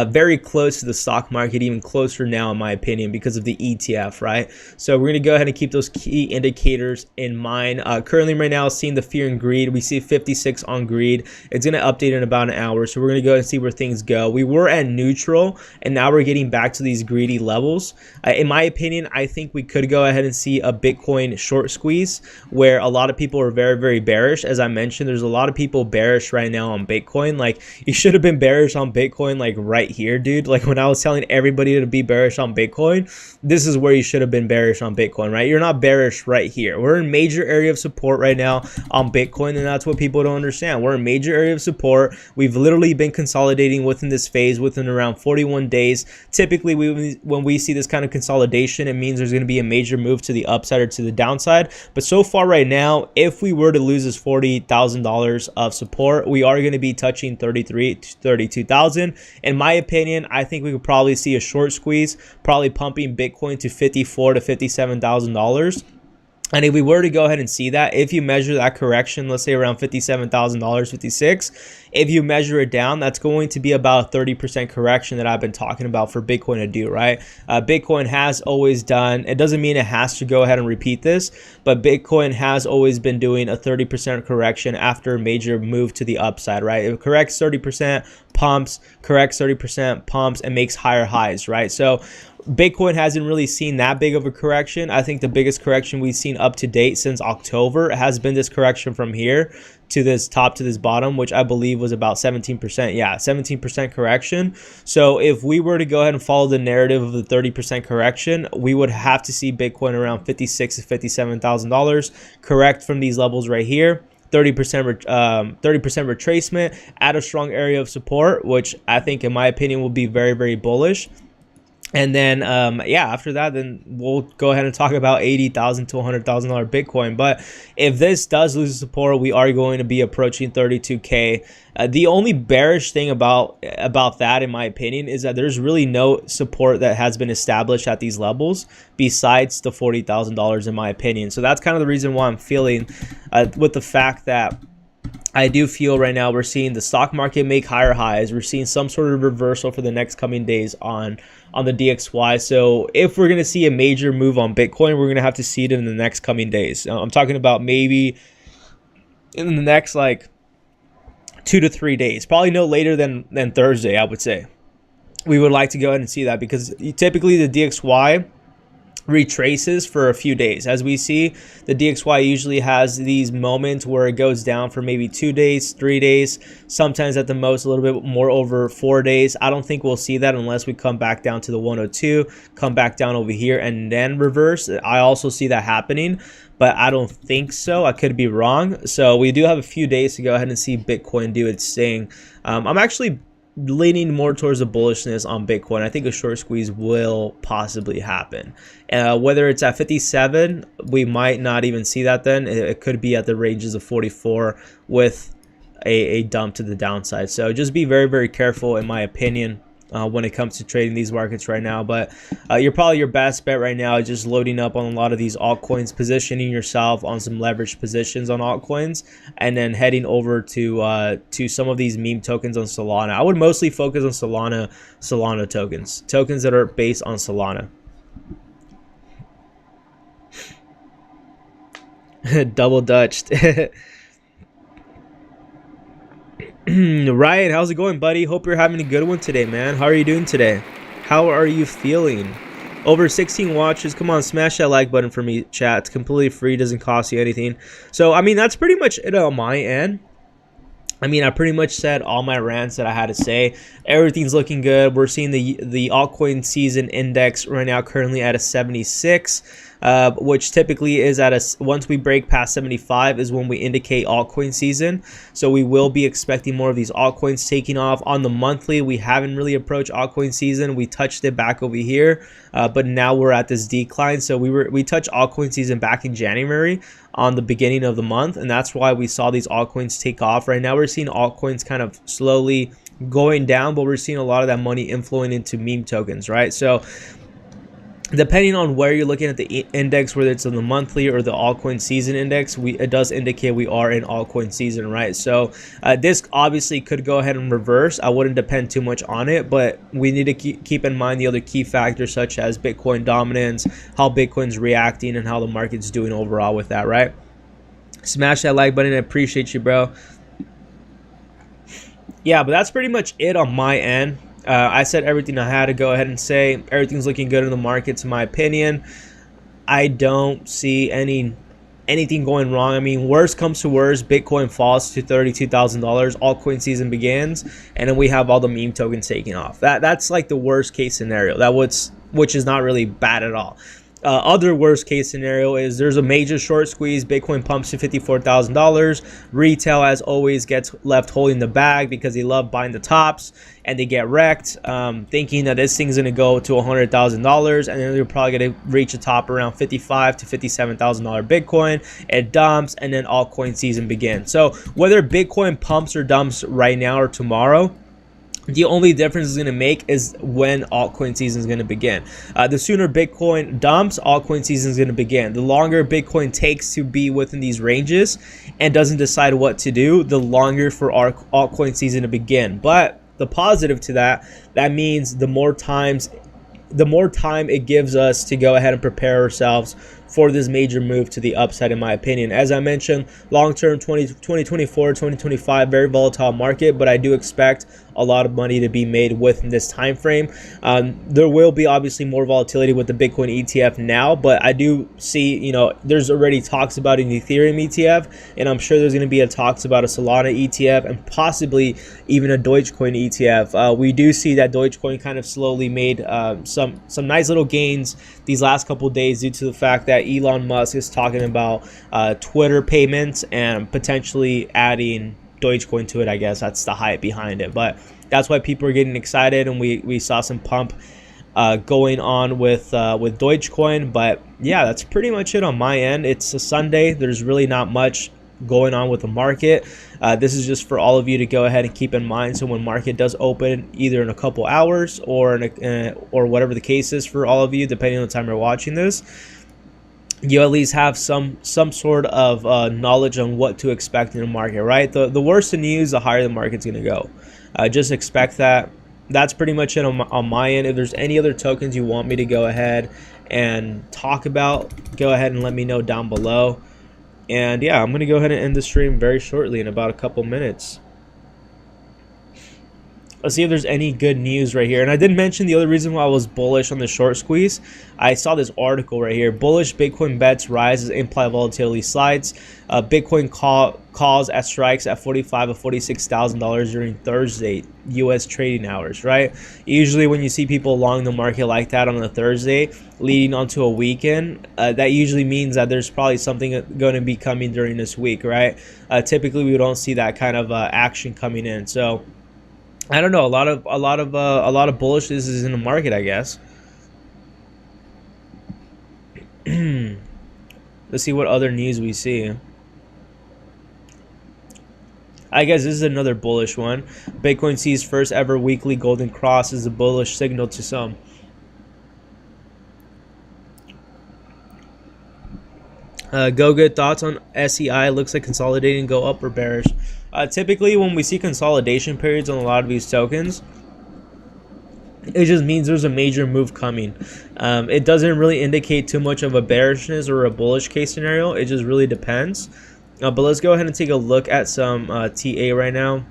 very close to the stock market, even closer now in my opinion because of the ETF, right? So we're going to go ahead and keep those key indicators in mind. Currently right now, seeing the fear and greed, we see 56 on greed. It's going to update in about an hour, so we're going to go and see where things go. We were at neutral, and now we're getting back to these greedy levels. In my opinion, I think we could go ahead and see a Bitcoin short squeeze where a lot of people are very, very bearish. As I mentioned, there's a lot of people bearish right now on Bitcoin. Like, you should have been bearish on Bitcoin like right here, dude. Like, when I was telling everybody to be bearish on Bitcoin, this is where you should have been bearish on Bitcoin, right? You're not bearish right here. We're in major area of support right now on Bitcoin, and that's what people don't understand. We're in major area of support. We've literally been consolidating within this phase within around 41 days. Typically, when we see this kind of consolidation, it means there's going to be a major move to the upside or to the downside. But so far right now, if we were to lose this $40,000 of support, we are going to be touching 32,000. In my opinion, I think we could probably see a short squeeze, probably pumping Bitcoin to $54,000 to $57,000. And if we were to go ahead and see that, if you measure that correction, let's say around $57,000, 56, if you measure it down, that's going to be about a 30% correction that I've been talking about for Bitcoin to do, right? Bitcoin has always done, it doesn't mean it has to go ahead and repeat this, but Bitcoin has always been doing a 30% correction after a major move to the upside, right? It corrects 30%, pumps, corrects 30%, pumps, and makes higher highs, right? So Bitcoin hasn't really seen that big of a correction. I think the biggest correction we've seen up to date since October has been this correction from here to this top to this bottom, which I believe was about 17%. Yeah, 17% correction. So if we were to go ahead and follow the narrative of the 30% correction, we would have to see Bitcoin around $56,000 to $57,000 correct from these levels right here. 30% retracement at a strong area of support, which I think in my opinion will be very, very bullish. And then, yeah, after that, then we'll go ahead and talk about $80,000 to $100,000 Bitcoin. But if this does lose support, we are going to be approaching 32K. The only bearish thing about that, in my opinion, is that there's really no support that has been established at these levels besides the $40,000, in my opinion. So that's kind of the reason why I'm feeling with the fact that I do feel right now we're seeing the stock market make higher highs. We're seeing some sort of reversal for the next coming days on the DXY. So if we're going to see a major move on Bitcoin, we're going to have to see it in the next coming days. I'm talking about maybe in the next like 2 to 3 days, probably no later than Thursday, I would say. We would like to go ahead and see that because typically the DXY retraces for a few days. As we see, the DXY usually has these moments where it goes down for maybe 2 days, 3 days, sometimes at the most a little bit more over 4 days. I don't think we'll see that unless we come back down to the 102, come back down over here and then reverse. I also see that happening, but I don't think so. I could be wrong. So we do have a few days to go ahead and see Bitcoin do its thing. I'm actually leaning more towards the bullishness on Bitcoin. I think a short squeeze will possibly happen. Whether it's at 57, we might not even see that then. It could be at the ranges of 44 with a dump to the downside. So just be very, very careful, in my opinion, when it comes to trading these markets right now. But you're probably your best bet right now is just loading up on a lot of these altcoins, positioning yourself on some leveraged positions on altcoins, and then heading over to some of these meme tokens on Solana. I would mostly focus on Solana tokens that are based on Solana. Double Dutched. Right, how's it going, buddy? Hope you're having a good one today, man. How are you doing today? How are you feeling? Over 16 watches. Come on, smash that like button for me, chat. It's completely free, doesn't cost you anything. So I mean, that's pretty much it on my end. I mean, I pretty much said all my rants that I had to say. Everything's looking good. We're seeing the altcoin season index right now currently at a 76, which typically is at once we break past 75 is when we indicate altcoin season. So we will be expecting more of these altcoins taking off. On the monthly, we haven't really approached altcoin season. We touched it back over here, but now we're at this decline. So we touched altcoin season back in January on the beginning of the month, and that's why we saw these altcoins take off. Right now we're seeing altcoins kind of slowly going down, but we're seeing a lot of that money inflowing into meme tokens, right? So depending on where you're looking at the index, whether it's on the monthly or the altcoin season index, it does indicate we are in altcoin season, right? So this obviously could go ahead and reverse. I wouldn't depend too much on it, but we need to keep in mind the other key factors such as Bitcoin dominance, how Bitcoin's reacting, and how the market's doing overall with that, right? Smash that like button. I appreciate you, bro. Yeah, but that's pretty much it on my end. I said everything I had to go ahead and say. Everything's looking good in the markets, in my opinion. I don't see anything going wrong. I mean, worst comes to worst, Bitcoin falls to $32,000, altcoin season begins, and then we have all the meme tokens taking off. That's like the worst case scenario. Which is not really bad at all. Other worst case scenario is there's a major short squeeze, Bitcoin pumps to $54,000, retail as always gets left holding the bag because they love buying the tops, and they get wrecked, thinking that this thing's going to go to $100,000, and then they're probably going to reach a top around $55,000 to $57,000 Bitcoin. It dumps, and then altcoin season begins. So whether Bitcoin pumps or dumps right now or tomorrow, the only difference it's going to make is when altcoin season is going to begin. The sooner Bitcoin dumps, altcoin season is going to begin. The longer Bitcoin takes to be within these ranges and doesn't decide what to do, the longer for our altcoin season to begin. But the positive to that means the more time it gives us to go ahead and prepare ourselves for this major move to the upside, in my opinion. As I mentioned, long-term 2024, 2025, very volatile market, but I do expect a lot of money to be made within this time frame. There will be obviously more volatility with the Bitcoin ETF now, but I do see, there's already talks about an Ethereum ETF, and I'm sure there's going to be talks about a Solana ETF and possibly even a Dogecoin ETF. We do see that Dogecoin kind of slowly made some nice little gains these last couple of days due to the fact that Elon Musk is talking about Twitter payments and potentially adding Dogecoin to it. I guess that's the hype behind it, but that's why people are getting excited, and we saw some pump going on with Dogecoin. But yeah, that's pretty much it on my end. It's a Sunday. There's really not much going on with the market. This is just for all of you to go ahead and keep in mind. So when market does open, either in a couple hours or or whatever the case is for all of you, depending on the time you're watching this, you at least have some sort of knowledge on what to expect in the market, right? The worse the news, the higher the market's going to go. Just expect that. That's pretty much it on my end. If there's any other tokens you want me to go ahead and talk about, go ahead and let me know down below. And yeah, I'm going to go ahead and end the stream very shortly in about a couple minutes. Let's see if there's any good news right here. And I did mention the other reason why I was bullish on the short squeeze. I saw this article right here. Bullish Bitcoin bets rise as implied volatility slides. Bitcoin calls at strikes at $45,000 or $46,000 during Thursday U.S. trading hours, right? Usually when you see people long the market like that on a Thursday leading onto a weekend, that usually means that there's probably something going to be coming during this week, right? Typically we don't see that kind of action coming in. So I don't know. A lot of bullishness is in the market, I guess. Let's see what other news we see. I guess this is another bullish one. Bitcoin sees first ever weekly golden cross as a bullish signal to some. Go good thoughts on SEI. Looks like consolidating, go up or bearish. Typically when we see consolidation periods on a lot of these tokens, it just means there's a major move coming. It doesn't really indicate too much of a bearishness or a bullish case scenario. It just really depends. But let's go ahead and take a look at some TA right now.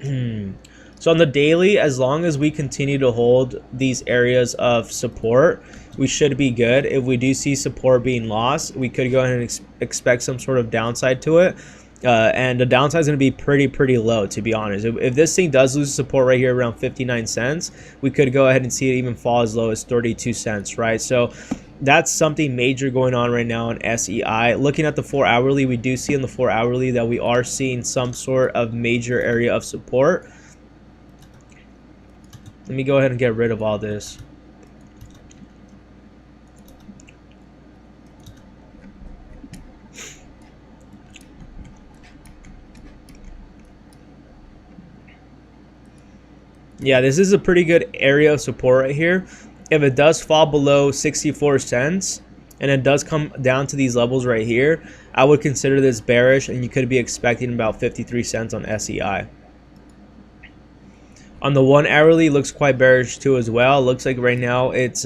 So on the daily, as long as we continue to hold these areas of support, we should be good. If we do see support being lost, we could go ahead and expect some sort of downside to it. And the downside is going to be pretty low, to be honest. If this thing does lose support right here around 59 cents, we could go ahead and see it even fall as low as 32 cents, right? So that's something major going on right now in SEI. Looking at the 4-hourly, we do see in the 4-hourly that we are seeing some sort of major area of support. Let me go ahead and get rid of all this. Yeah, this is a pretty good area of support right here. if it does fall below 64 cents and it does come down to these levels right here, I would consider this bearish, and you could be expecting about 53 cents on SEI. On the 1 hourly, looks quite bearish too as well. Looks like right now it's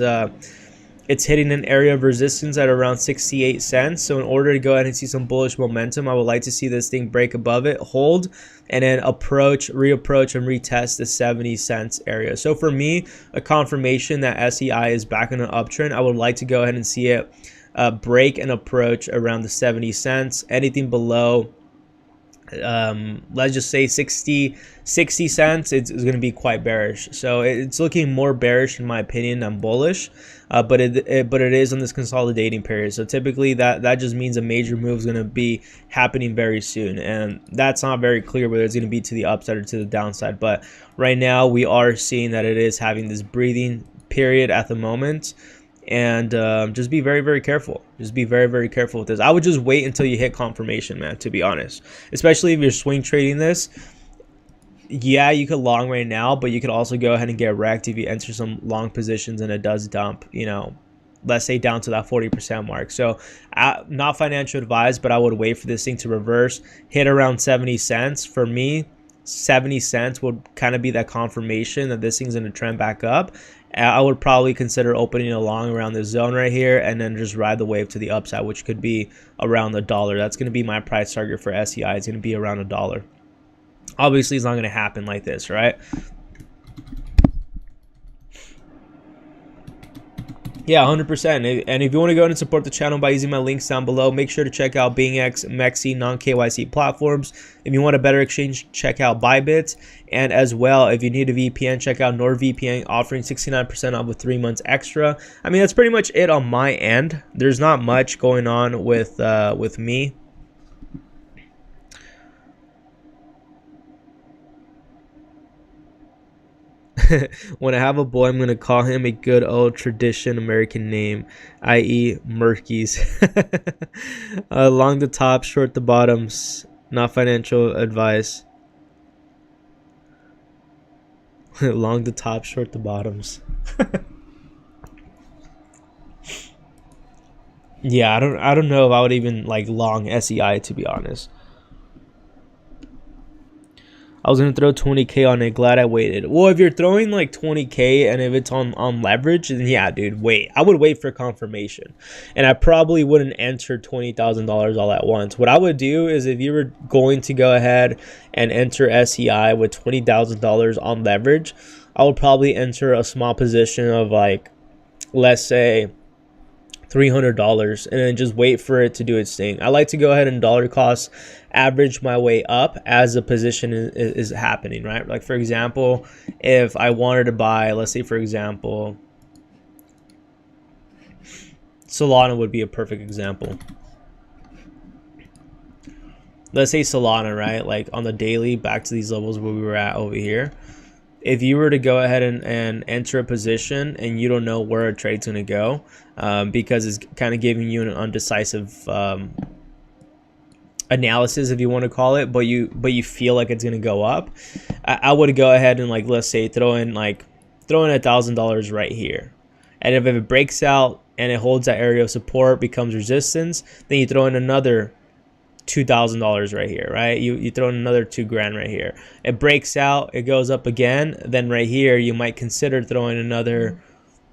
hitting an area of resistance at around 68 cents. So in order to go ahead and see some bullish momentum, I would like to see this thing break above it, hold, and then reapproach and retest the 70 cents area. So for me, a confirmation that SEI is back on an uptrend, I would like to go ahead and see it break and approach around the 70 cents. Anything below, let's just say 60 cents, it's going to be quite bearish. So it's looking more bearish in my opinion than bullish, but it is on this consolidating period. So typically that just means a major move is going to be happening very soon, and that's not very clear whether it's going to be to the upside or to the downside. But right now we are seeing that it is having this breathing period at the moment. And just be very, very careful. Just be very, very careful with this. I would just wait until you hit confirmation, man, to be honest. Especially if you're swing trading this. Yeah, you could long right now, but you could also go ahead and get wrecked if you enter some long positions and it does dump, you know, let's say down to that 40% mark. So not financial advice, but I would wait for this thing to reverse, hit around 70 cents. For me, 70 cents would kind of be that confirmation that this thing's going to trend back up. I would probably consider opening along around this zone right here and then just ride the wave to the upside, which could be around $1. That's going to be my price target for SEI. It's going to be around $1. Obviously, it's not going to happen like this, right? Yeah, 100%. And if you want to go ahead and support the channel by using my links down below, make sure to check out BingX, MEXC, non-KYC platforms. If you want a better exchange, check out Bybit. And as well, if you need a VPN, check out NordVPN, offering 69% off with 3 months extra. I mean, that's pretty much it on my end. There's not much going on with me. When I have a boy, I'm going to call him a good old tradition American name, i.e. Murkies. Long the top, short the bottoms. Not financial advice. Long the top, short the bottoms. Yeah, I don't know if I would even like long SEI, to be honest. I was going to throw 20K on it. Glad I waited. Well, if you're throwing like 20K and if it's on leverage, then yeah, dude, wait. I would wait for confirmation. And I probably wouldn't enter $20,000 all at once. What I would do is if you were going to go ahead and enter SEI with $20,000 on leverage, I would probably enter a small position of like, let's say, $300 and then just wait for it to do its thing. I like to go ahead and dollar cost average my way up as the position is happening, right? Like for example, if I wanted to buy, let's say for example, Solana would be a perfect example. Let's say Solana, right? Like on the daily, back to these levels where we were at over here. If you were to go ahead and enter a position and you don't know where a trade's going to go, because it's kind of giving you an undecisive analysis, if you want to call it, but you feel like it's going to go up, I would go ahead and, like, let's say throw in $1,000 right here, and if it breaks out and it holds that area of support, becomes resistance, then you throw in another $2,000 right here, right? You throw in another $2,000 right here. It breaks out, it goes up again. Then right here, you might consider throwing another,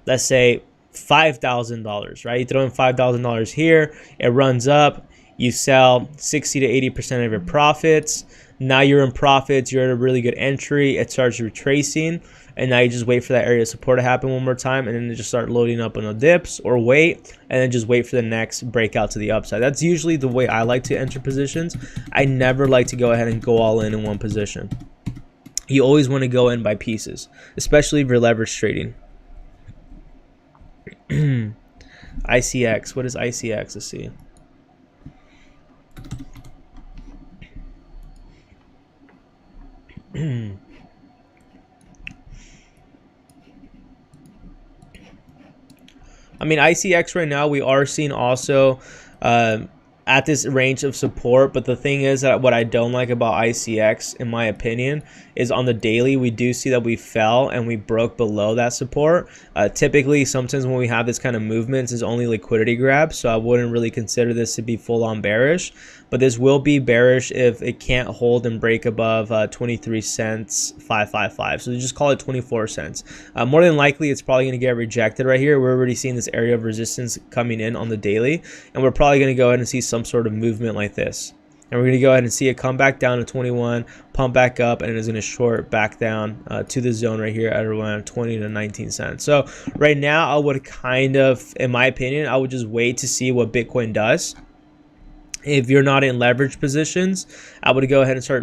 let's say $5,000, right? You throw in $5,000 here, it runs up, you sell 60 to 80% of your profits. Now you're in profits, you're at a really good entry, it starts retracing, and now you just wait for that area of support to happen one more time, and then just start loading up on the dips, or wait, and then just wait for the next breakout to the upside. That's usually the way I like to enter positions. I never like to go ahead and go all in one position. You always want to go in by pieces, especially if you're leverage trading. ICX, what is ICX? Let's see. I mean, ICX right now, we are seeing also at this range of support. But the thing is that what I don't like about ICX, in my opinion, is on the daily we do see that we fell and we broke below that support. Typically, sometimes when we have this kind of movements, is only liquidity grabs, so I wouldn't really consider this to be full-on bearish. But this will be bearish if it can't hold and break above 23 cents 555. So just call it 24 cents. More than likely, it's probably going to get rejected right here. We're already seeing this area of resistance coming in on the daily, and we're probably going to go ahead and see some sort of movement like this. And we're going to go ahead and see it come back down to 21, pump back up, and it's going to short back down to the zone right here at around 20 to 19 cents. So right now, I would kind of, in my opinion, I would just wait to see what Bitcoin does. If you're not in leverage positions, I would go ahead and start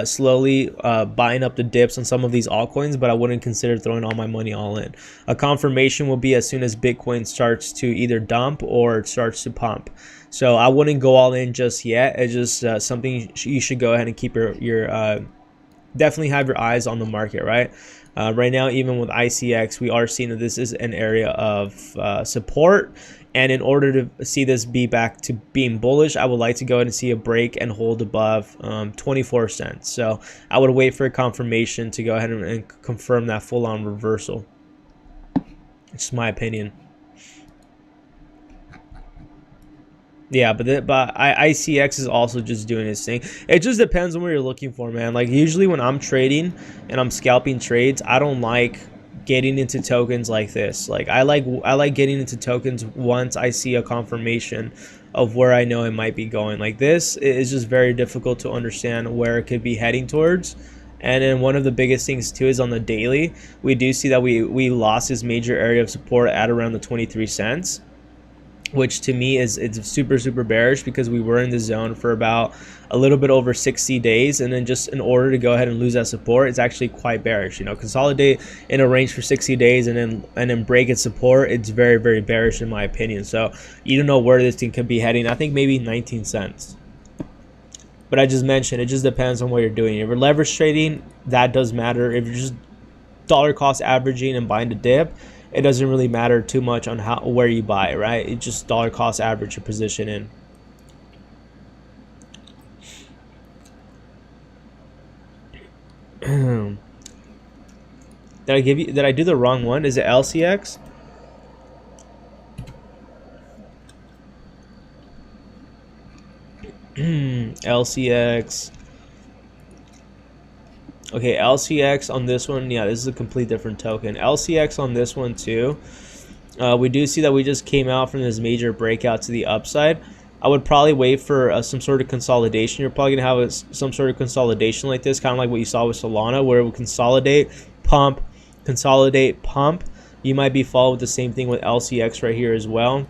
slowly buying up the dips on some of these altcoins, but I wouldn't consider throwing all my money all in. A confirmation will be as soon as Bitcoin starts to either dump or it starts to pump. So I wouldn't go all in just yet. It's just something you should go ahead and keep your definitely have your eyes on the market, right? Right now, even with ICX, we are seeing that this is an area of support. And in order to see this be back to being bullish, I would like to go ahead and see a break and hold above 24 cents. So I would wait for a confirmation to go ahead and confirm that full-on reversal. It's my opinion. Yeah, but ICX is also just doing its thing. It just depends on what you're looking for, man. Like usually when I'm trading and I'm scalping trades, I don't like getting into tokens like this. Like I like getting into tokens once I see a confirmation of where I know it might be going. Like this is just very difficult to understand where it could be heading towards. And then one of the biggest things too is on the daily, we do see that we lost this major area of support at around the 23 cents, which to me is it's super bearish because we were in the zone for about a little bit over 60 days, and then just in order to go ahead and lose that support, it's actually quite bearish. You know, consolidate in a range for 60 days and then break its support, it's very bearish in my opinion. So you don't know where this thing could be heading. I think maybe 19 cents. But I just mentioned it just depends on what you're doing. If you're leverage trading, that does matter. If you're just dollar cost averaging and buying the dip, it doesn't really matter too much on where you buy, right? It's just dollar cost average your position in. Did I do the wrong one? Is it LCX? LCX. Okay, LCX on this one, yeah, this is a complete different token. LCX on this one too. We do see that we just came out from this major breakout to the upside. I would probably wait for some sort of consolidation. You're probably going to have some sort of consolidation like this, kind of like what you saw with Solana, where it would consolidate, pump, consolidate, pump. You might be followed with the same thing with LCX right here as well.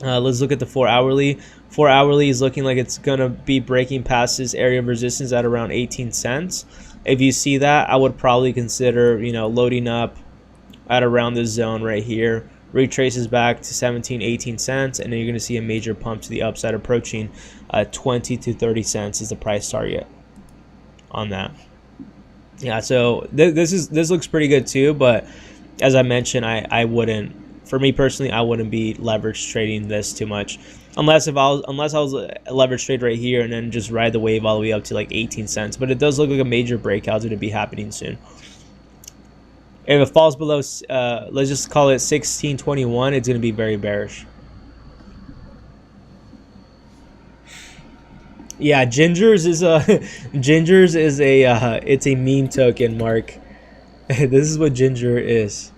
Let's look at the 4-hourly. 4-hourly is looking like it's going to be breaking past this area of resistance at around 18 cents. If you see that, I would probably consider, you know, loading up at around this zone right here. Retraces back to 17, 18 cents, and then you're going to see a major pump to the upside approaching 20 to 30 cents is the price target on that. Yeah, so this looks pretty good too, but as I mentioned, I wouldn't, for me personally, I wouldn't be leverage trading this too much. Unless I was a leverage trade right here and then just ride the wave all the way up to like 18 cents. But it does look like a major breakout is going to be happening soon. If it falls below, let's just call it 1621, it's going to be very bearish. Yeah, Gingers is it's a meme token, Mark. This is what Ginger is.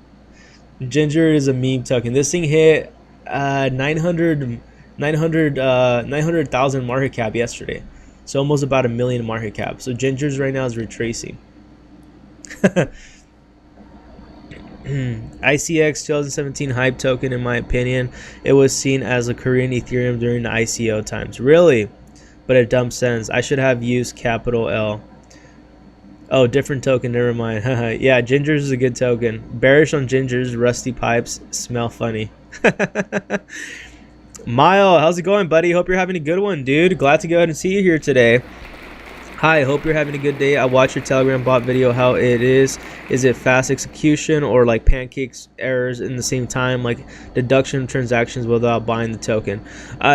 Ginger is a meme token. This thing hit 900,000 market cap yesterday. So almost about 1 million market cap. So Gingers right now is retracing. ICX 2017 hype token, in my opinion, it was seen as a Korean Ethereum during the ICO times. Really? But it dumb sense. I should have used capital L. Oh, different token, never mind. Yeah, Gingers is a good token. Bearish on Gingers, rusty pipes smell funny. Mile, how's it going, buddy? Hope you're having a good one, dude. Glad to go ahead and see you here today. Hi, hope you're having a good day. I watched your Telegram bot video. How it is it fast execution or like pancakes errors in the same time, like deduction of transactions without buying the token?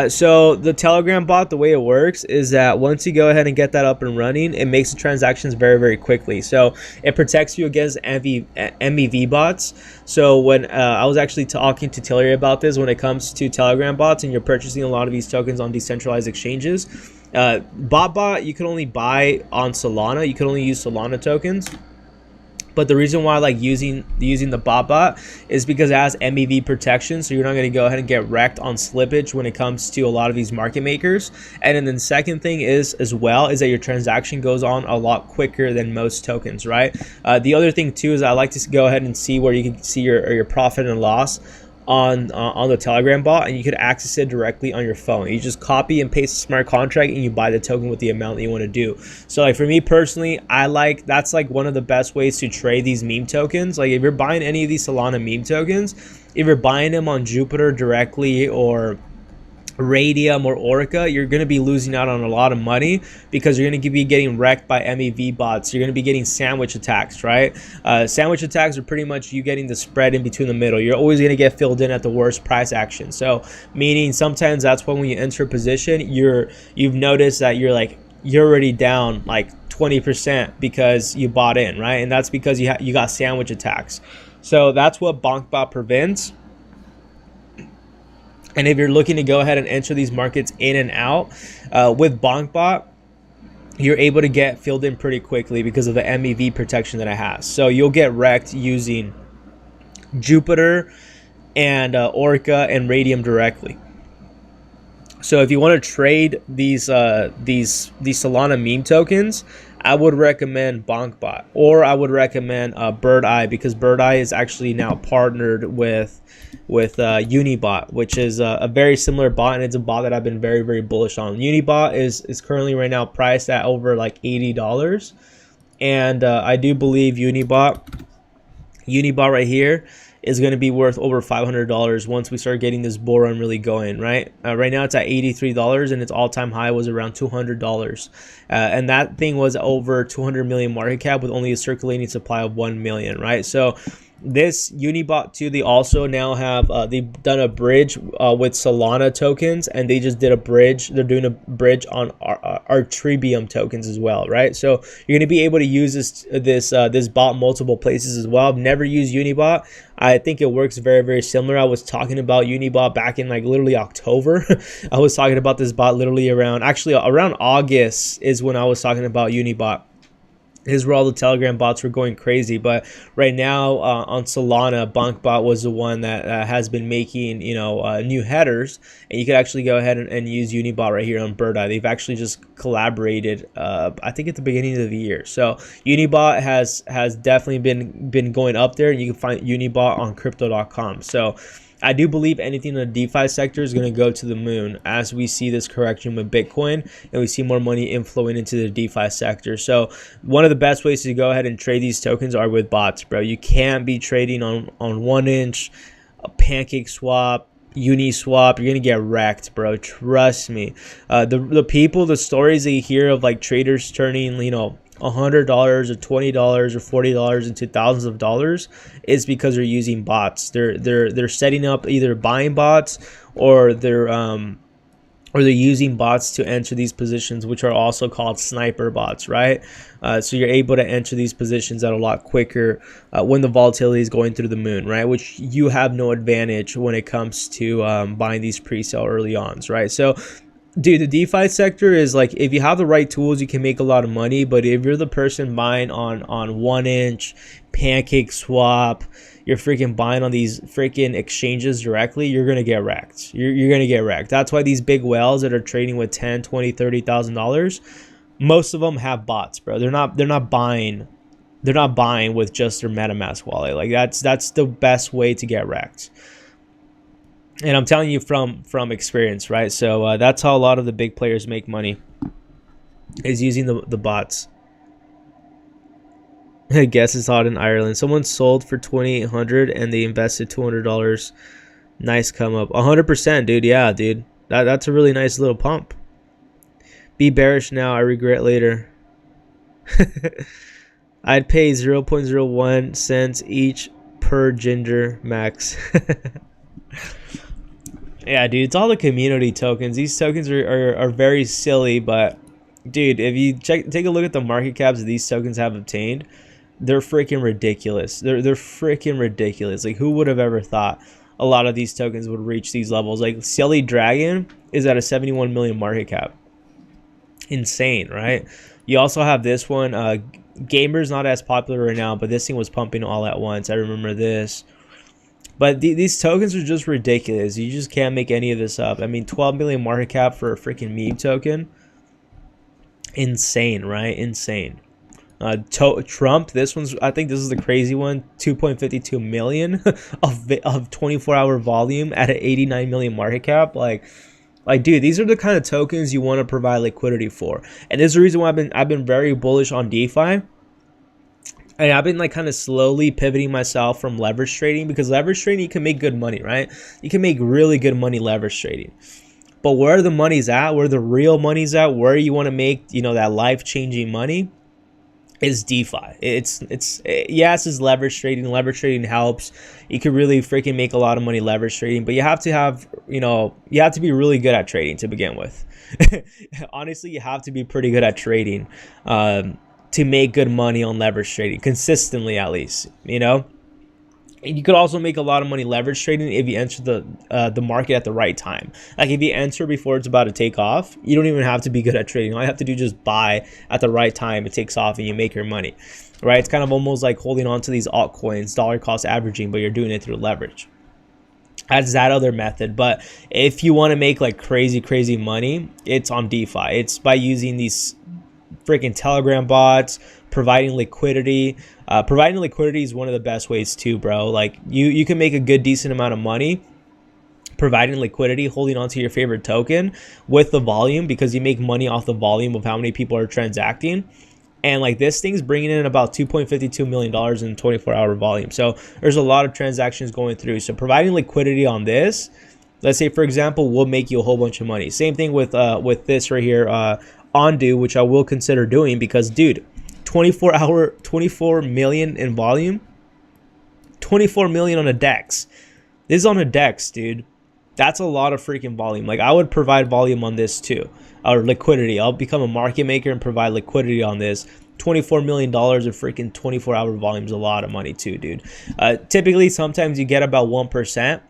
So the Telegram bot, the way it works is that once you go ahead and get that up and running, it makes the transactions very, very quickly. So it protects you against MEV bots. So when I was actually talking to Tillery about this, when it comes to Telegram bots and you're purchasing a lot of these tokens on decentralized exchanges, bot you can only buy on Solana. You can only use Solana tokens. But the reason why I like using the bot is because it has MEV protection, so you're not going to go ahead and get wrecked on slippage when it comes to a lot of these market makers. And then the second thing is that your transaction goes on a lot quicker than most tokens, right? The other thing too is I like to go ahead and see where you can see your profit and loss on the Telegram bot, and you could access it directly on your phone. You just copy and paste a smart contract and you buy the token with the amount that you want to do. So like for me personally, that's like one of the best ways to trade these meme tokens. Like if you're buying any of these Solana meme tokens, if you're buying them on Jupiter directly or Radium or Orca, you're going to be losing out on a lot of money because you're going to be getting wrecked by MEV bots. You're going to be getting sandwich attacks, right? Sandwich attacks are pretty much you getting the spread in between the middle. You're always going to get filled in at the worst price action. So meaning sometimes that's when you enter a position, you've noticed that you're already down like 20% because you bought in, right? And that's because you got sandwich attacks. So that's what BonkBot prevents. And if you're looking to go ahead and enter these markets in and out with BonkBot, you're able to get filled in pretty quickly because of the MEV protection that it has. So you'll get wrecked using Jupiter and Orca and Radium directly. So if you want to trade these Solana meme tokens, I would recommend BonkBot, or I would recommend Bird Eye, because Bird Eye is actually now partnered with Unibot, which is a very similar bot, and it's a bot that I've been very, very bullish on. Unibot is currently right now priced at over like $80, and I do believe Unibot right here is going to be worth over $500 once we start getting this bull run really going, right? Right now it's at $83, and its all-time high was around $200, and that thing was over 200 million market cap with only a circulating supply of 1 million, right? So this Unibot too, they also now have they've done a bridge with Solana tokens, and they just did a bridge. They're doing a bridge on Artribium tokens as well, right? So you're going to be able to use this bot multiple places as well. I've never used Unibot. I think it works very, very similar. I was talking about Unibot back in like literally October. I was talking about this bot literally around August is when I was talking about Unibot. This is where all the Telegram bots were going crazy. But right now on Solana, BonkBot was the one that has been making new headers, and you could actually go ahead and use Unibot right here on Bird Eye. They've actually just collaborated I think at the beginning of the year. So Unibot has definitely been going up there, and you can find Unibot on crypto.com. So I do believe anything in the DeFi sector is going to go to the moon as we see this correction with Bitcoin, and we see more money inflowing into the DeFi sector. So one of the best ways to go ahead and trade these tokens are with bots, bro. You can't be trading on 1inch, a pancake swap, Uniswap. You're gonna get wrecked, bro. Trust me. The stories that you hear of like traders turning $100 or $20 or $40 into thousands of dollars is because they're using bots. They're setting up either buying bots or they're using bots to enter these positions, which are also called sniper bots, right? So you're able to enter these positions at a lot quicker when the volatility is going through the moon, right? Which you have no advantage when it comes to buying these pre-sale early ons, right? So dude, the DeFi sector is like, if you have the right tools, you can make a lot of money. But if you're the person buying on 1inch, pancake swap, you're freaking buying on these freaking exchanges directly, you're going to get wrecked. You're going to get wrecked. That's why these big whales that are trading with $10, $20, $30,000, most of them have bots, bro. They're not buying with just their MetaMask wallet. Like that's the best way to get wrecked. And I'm telling you from experience, right? So that's how a lot of the big players make money, is using the bots. I guess it's hot in Ireland. Someone sold for $2,800 and they invested $200. Nice come up. 100%, dude. Yeah, dude. That's a really nice little pump. Be bearish now. I regret later. I'd pay 0.01 cents each per ginger max. Yeah, dude, it's all the community tokens. These tokens are very silly, but dude, if you take a look at the market caps that these tokens have obtained, they're freaking ridiculous. They're freaking ridiculous. Like, who would have ever thought a lot of these tokens would reach these levels? Like, Silly Dragon is at a 71 million market cap. Insane, right? You also have this one. Gamer's not as popular right now, but this thing was pumping all at once. I remember this. But these tokens are just ridiculous. You just can't make any of this up. I mean, 12 million market cap for a freaking meme token. Insane, right? Insane. Trump, this one's, I think this is the crazy one, 2.52 million of 24-hour volume at an 89 million market cap. Like, dude, these are the kind of tokens you want to provide liquidity for. And this is the reason why I've been very bullish on DeFi. And I've been like kind of slowly pivoting myself from leverage trading, because leverage trading, you can make good money, right? You can make really good money leverage trading. But where the money's at, where the real money's at, where you want to make, you know, that life-changing money is DeFi. Yes, it's leverage trading. Leverage trading helps. You could really freaking make a lot of money leverage trading, but you have to have, you know, you have to be really good at trading to begin with. Honestly, you have to be pretty good at trading to make good money on leverage trading consistently, at least, you know. And you could also make a lot of money leverage trading if you enter the market at the right time. Like, if you enter before it's about to take off, you don't even have to be good at trading. All you have to do is just buy at the right time. It takes off and you make your money, right? It's kind of almost like holding on to these altcoins, dollar cost averaging, but you're doing it through leverage. That's that other method. But if you want to make like crazy money, it's on DeFi. It's by using these freaking Telegram bots, providing liquidity. Providing liquidity is one of the best ways too, bro. Like, you can make a good decent amount of money providing liquidity, holding on to your favorite token with the volume, because you make money off the volume of how many people are transacting. And like, this thing's bringing in about $2.52 million in 24-hour volume. So there's a lot of transactions going through. So providing liquidity on this, let's say for example, will make you a whole bunch of money. Same thing with this right here, Undo, which I will consider doing, because dude, 24 million in volume, 24 million on a DEX. This is on a DEX, dude. That's a lot of freaking volume. Like, I would provide volume on this too, or liquidity. I'll become a market maker and provide liquidity on this. $24 million of freaking 24-hour volume is a lot of money too, dude. Typically, sometimes you get about 1%.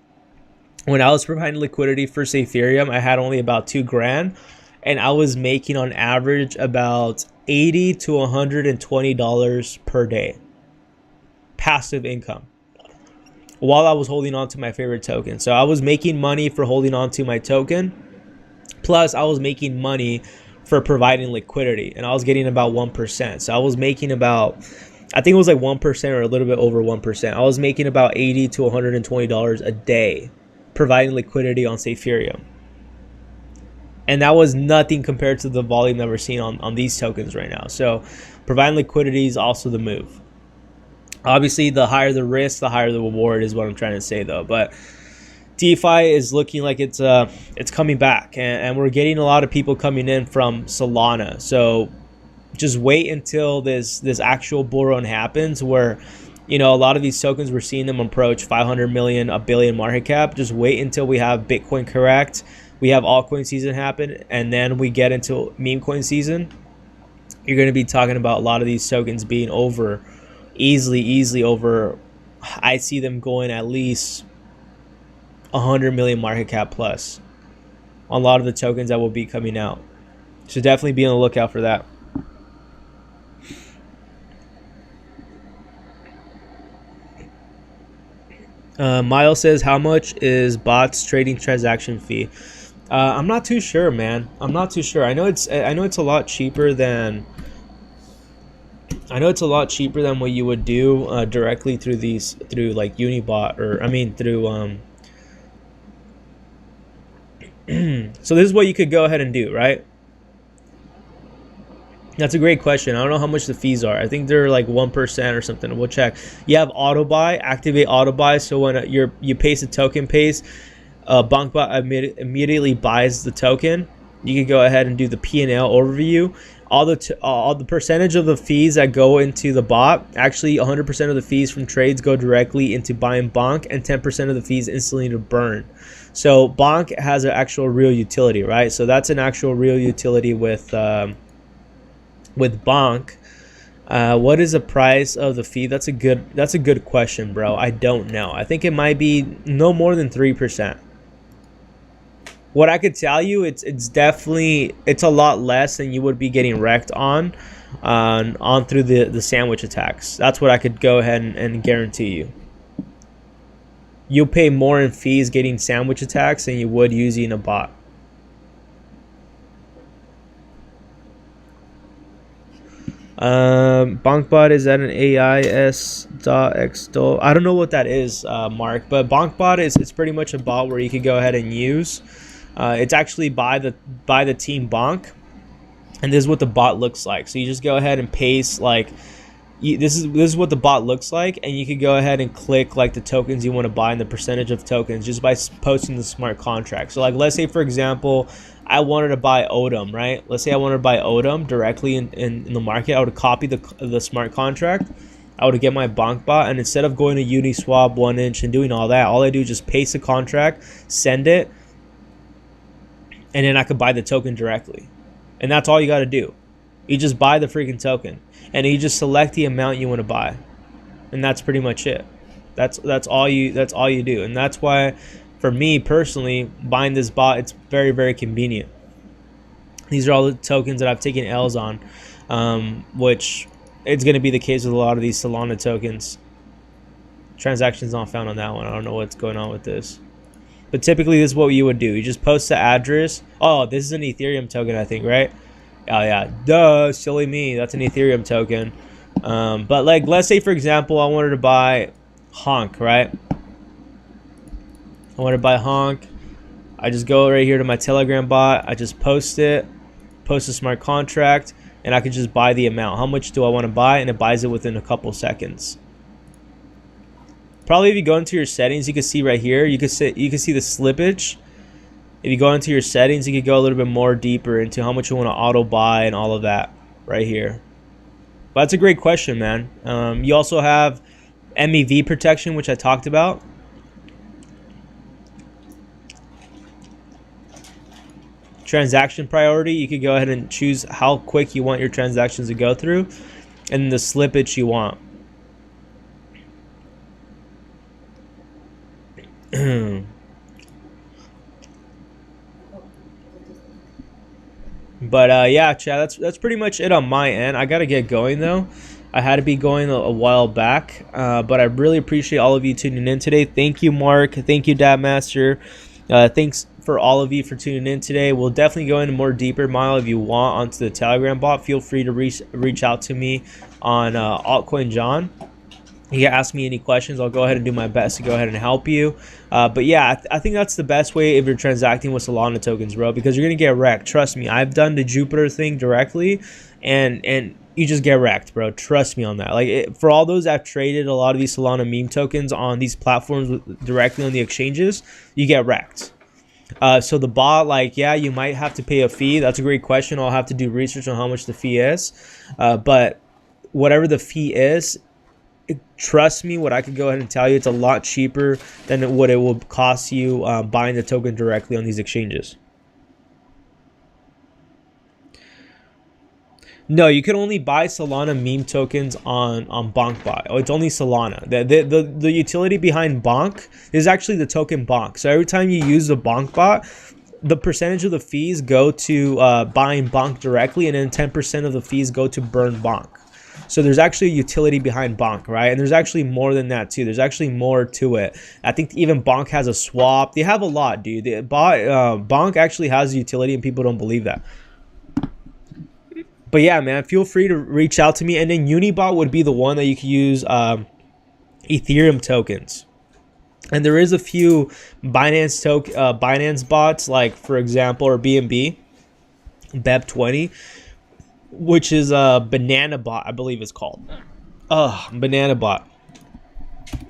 When I was providing liquidity for, say, Ethereum, I had only about $2,000, and I was making on average about $80 to $120 per day passive income while I was holding on to my favorite token. So I was making money for holding on to my token, plus I was making money for providing liquidity, and I was getting about 1%. So I was making about, I think it was like 1% or a little bit over 1%. I was making about $80 to $120 a day providing liquidity on, say, Ethereum. And that was nothing compared to the volume that we're seeing on these tokens right now. So providing liquidity is also the move. Obviously, the higher the risk, the higher the reward is what I'm trying to say, though. But DeFi is looking like it's coming back, and we're getting a lot of people coming in from Solana. So just wait until this actual bull run happens, where, you know, a lot of these tokens, we're seeing them approach 500 million, a billion market cap. Just wait until we have Bitcoin correct. We have altcoin season happen, and then we get into meme coin season. You're going to be talking about a lot of these tokens being over, easily over. I see them going at least 100 million market cap plus on a lot of the tokens that will be coming out. So definitely be on the lookout for that. Miles says, how much is bots trading transaction fee? I'm not too sure, man. I'm not too sure. I know it's a lot cheaper than what you would do directly through like Unibot, or I mean through so this is what you could go ahead and do, right? That's a great question. I don't know how much the fees are. I think they're like 1% or something. We'll check. You have auto buy, activate auto buy. So when you paste a token paste, BankBot immediately buys the token. You can go ahead and do the P&L overview. all the percentage of the fees that go into the bot, actually 100% of the fees from trades go directly into buying bonk, and 10% of the fees instantly to burn. So bonk has an actual real utility, right? So that's an actual real utility with bonk. What is the price of the fee? That's a good question, bro. I don't know. I think it might be no more than 3%. What I could tell you, it's definitely, it's a lot less than you would be getting wrecked on through the sandwich attacks. That's what I could go ahead and guarantee you. You'll pay more in fees getting sandwich attacks than you would using a bot. Bonkbot, is that an AIS.xdol? I don't know what that is, Mark, but Bonkbot it's pretty much a bot where you could go ahead and use. It's actually by the team Bonk, and this is what the bot looks like. So you just go ahead and paste like this is what the bot looks like, and you can go ahead and click like the tokens you want to buy and the percentage of tokens just by posting the smart contract. So like, let's say for example, I wanted to buy Odom, right? Let's say I wanted to buy Odom directly in the market. I would copy the smart contract. I would get my bonk bot, and instead of going to Uniswap, 1inch, and doing all that, all I do is just paste the contract, send it, and then I could buy the token directly. And that's all you got to do. You just buy the freaking token, and you just select the amount you want to buy, and that's pretty much it. That's all you do. And that's why, for me personally, buying this bot, it's very, very convenient. These are all the tokens that I've taken L's on, which it's going to be the case with a lot of these Solana tokens. Transactions not found on that one. I don't know what's going on with this. But typically, this is what you would do. You just post the address. Oh, this is an Ethereum token, I think, right? Oh, yeah. Duh, silly me. That's an Ethereum token. But, like, let's say, for example, I wanted to buy Honk, right? I want to buy Honk. I just go right here to my Telegram bot. I just post it, post a smart contract, and I can just buy the amount. How much do I want to buy? And it buys it within a couple seconds. Probably if you go into your settings, you can see right here, you can see the slippage. If you go into your settings, you can go a little bit more deeper into how much you want to auto buy and all of that right here. But that's a great question, man. You also have MEV protection, which I talked about. Transaction priority, you could go ahead and choose how quick you want your transactions to go through, and the slippage you want. But yeah, Chad, that's pretty much it on my end. I gotta get going though. I had to be going a while back, but I really appreciate all of you tuning in today. Thank you, Mark. Thank you, Dabmaster. Thanks for all of you for tuning in today. We'll definitely go into more deeper mile if you want onto the Telegram bot. Feel free to reach out to me on ALTCOIN John. You can ask me any questions. I'll go ahead and do my best to go ahead and help you. But yeah, I think that's the best way if you're transacting with Solana tokens, bro, because you're going to get wrecked. Trust me. I've done the Jupiter thing directly, and you just get wrecked, bro. Trust me on that. Like, for all those that have traded a lot of these Solana meme tokens on these platforms directly on the exchanges, you get wrecked. So the bot, like, yeah, you might have to pay a fee. That's a great question. I'll have to do research on how much the fee is. But whatever the fee is, trust me, what I could go ahead and tell you, it's a lot cheaper than what it will cost you buying the token directly on these exchanges. No, you can only buy Solana meme tokens on BonkBot. Oh, it's only Solana. The utility behind Bonk is actually the token Bonk. So every time you use the BonkBot, the percentage of the fees go to buying Bonk directly, and then 10% of the fees go to burn Bonk. So there's actually a utility behind Bonk, right? And there's actually more than that too. There's actually more to it. I think even Bonk has a swap. They have a lot, dude. Bonk actually has a utility, and people don't believe that. But yeah, man, feel free to reach out to me. And then Unibot would be the one that you can use Ethereum tokens. And there is a few Binance bots, like for example, or BNB, BEP20, which is a banana bot, I believe it's called. Banana bot.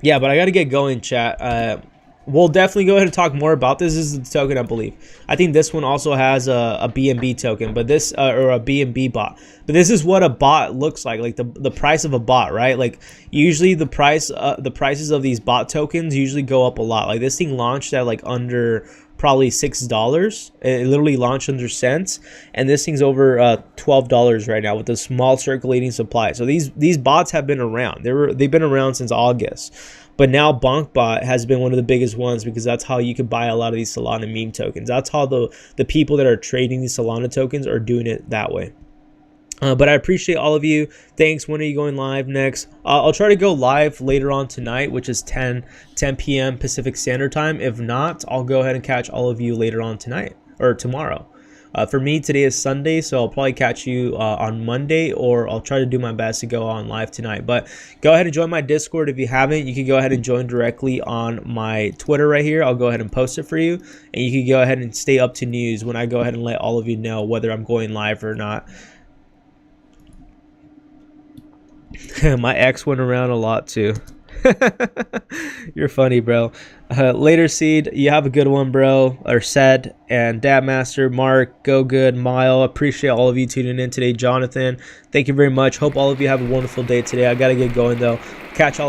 Yeah, but I got to get going, chat. we'll definitely go ahead and talk more about this. This is the token, I believe. I think this one also has a BNB token, but this or a BNB bot. But this is what a bot looks like the price of a bot, right? Like usually the prices of these bot tokens usually go up a lot. Like this thing launched at like under probably $6. It literally launched under cents, and this thing's over $12 right now with a small circulating supply. So these bots have been around. They've been around since August. But now BonkBot has been one of the biggest ones because that's how you could buy a lot of these Solana meme tokens. That's how the people that are trading these Solana tokens are doing it that way. But I appreciate all of you. Thanks. When are you going live next? I'll try to go live later on tonight, which is 10 p.m. Pacific Standard Time. If not, I'll go ahead and catch all of you later on tonight or tomorrow. For me, today is Sunday, so I'll probably catch you on Monday, or I'll try to do my best to go on live tonight. But go ahead and join my Discord if you haven't. You can go ahead and join directly on my Twitter right here. I'll go ahead and post it for you, and you can go ahead and stay up to news when I go ahead and let all of you know whether I'm going live or not. My ex went around a lot too. You're funny, bro. Later, Seed. You have a good one, bro. Or said, and Dabmaster, Mark, Go Good, Mile. Appreciate all of you tuning in today. Jonathan, thank you very much. Hope all of you have a wonderful day today. I gotta get going though. Catch all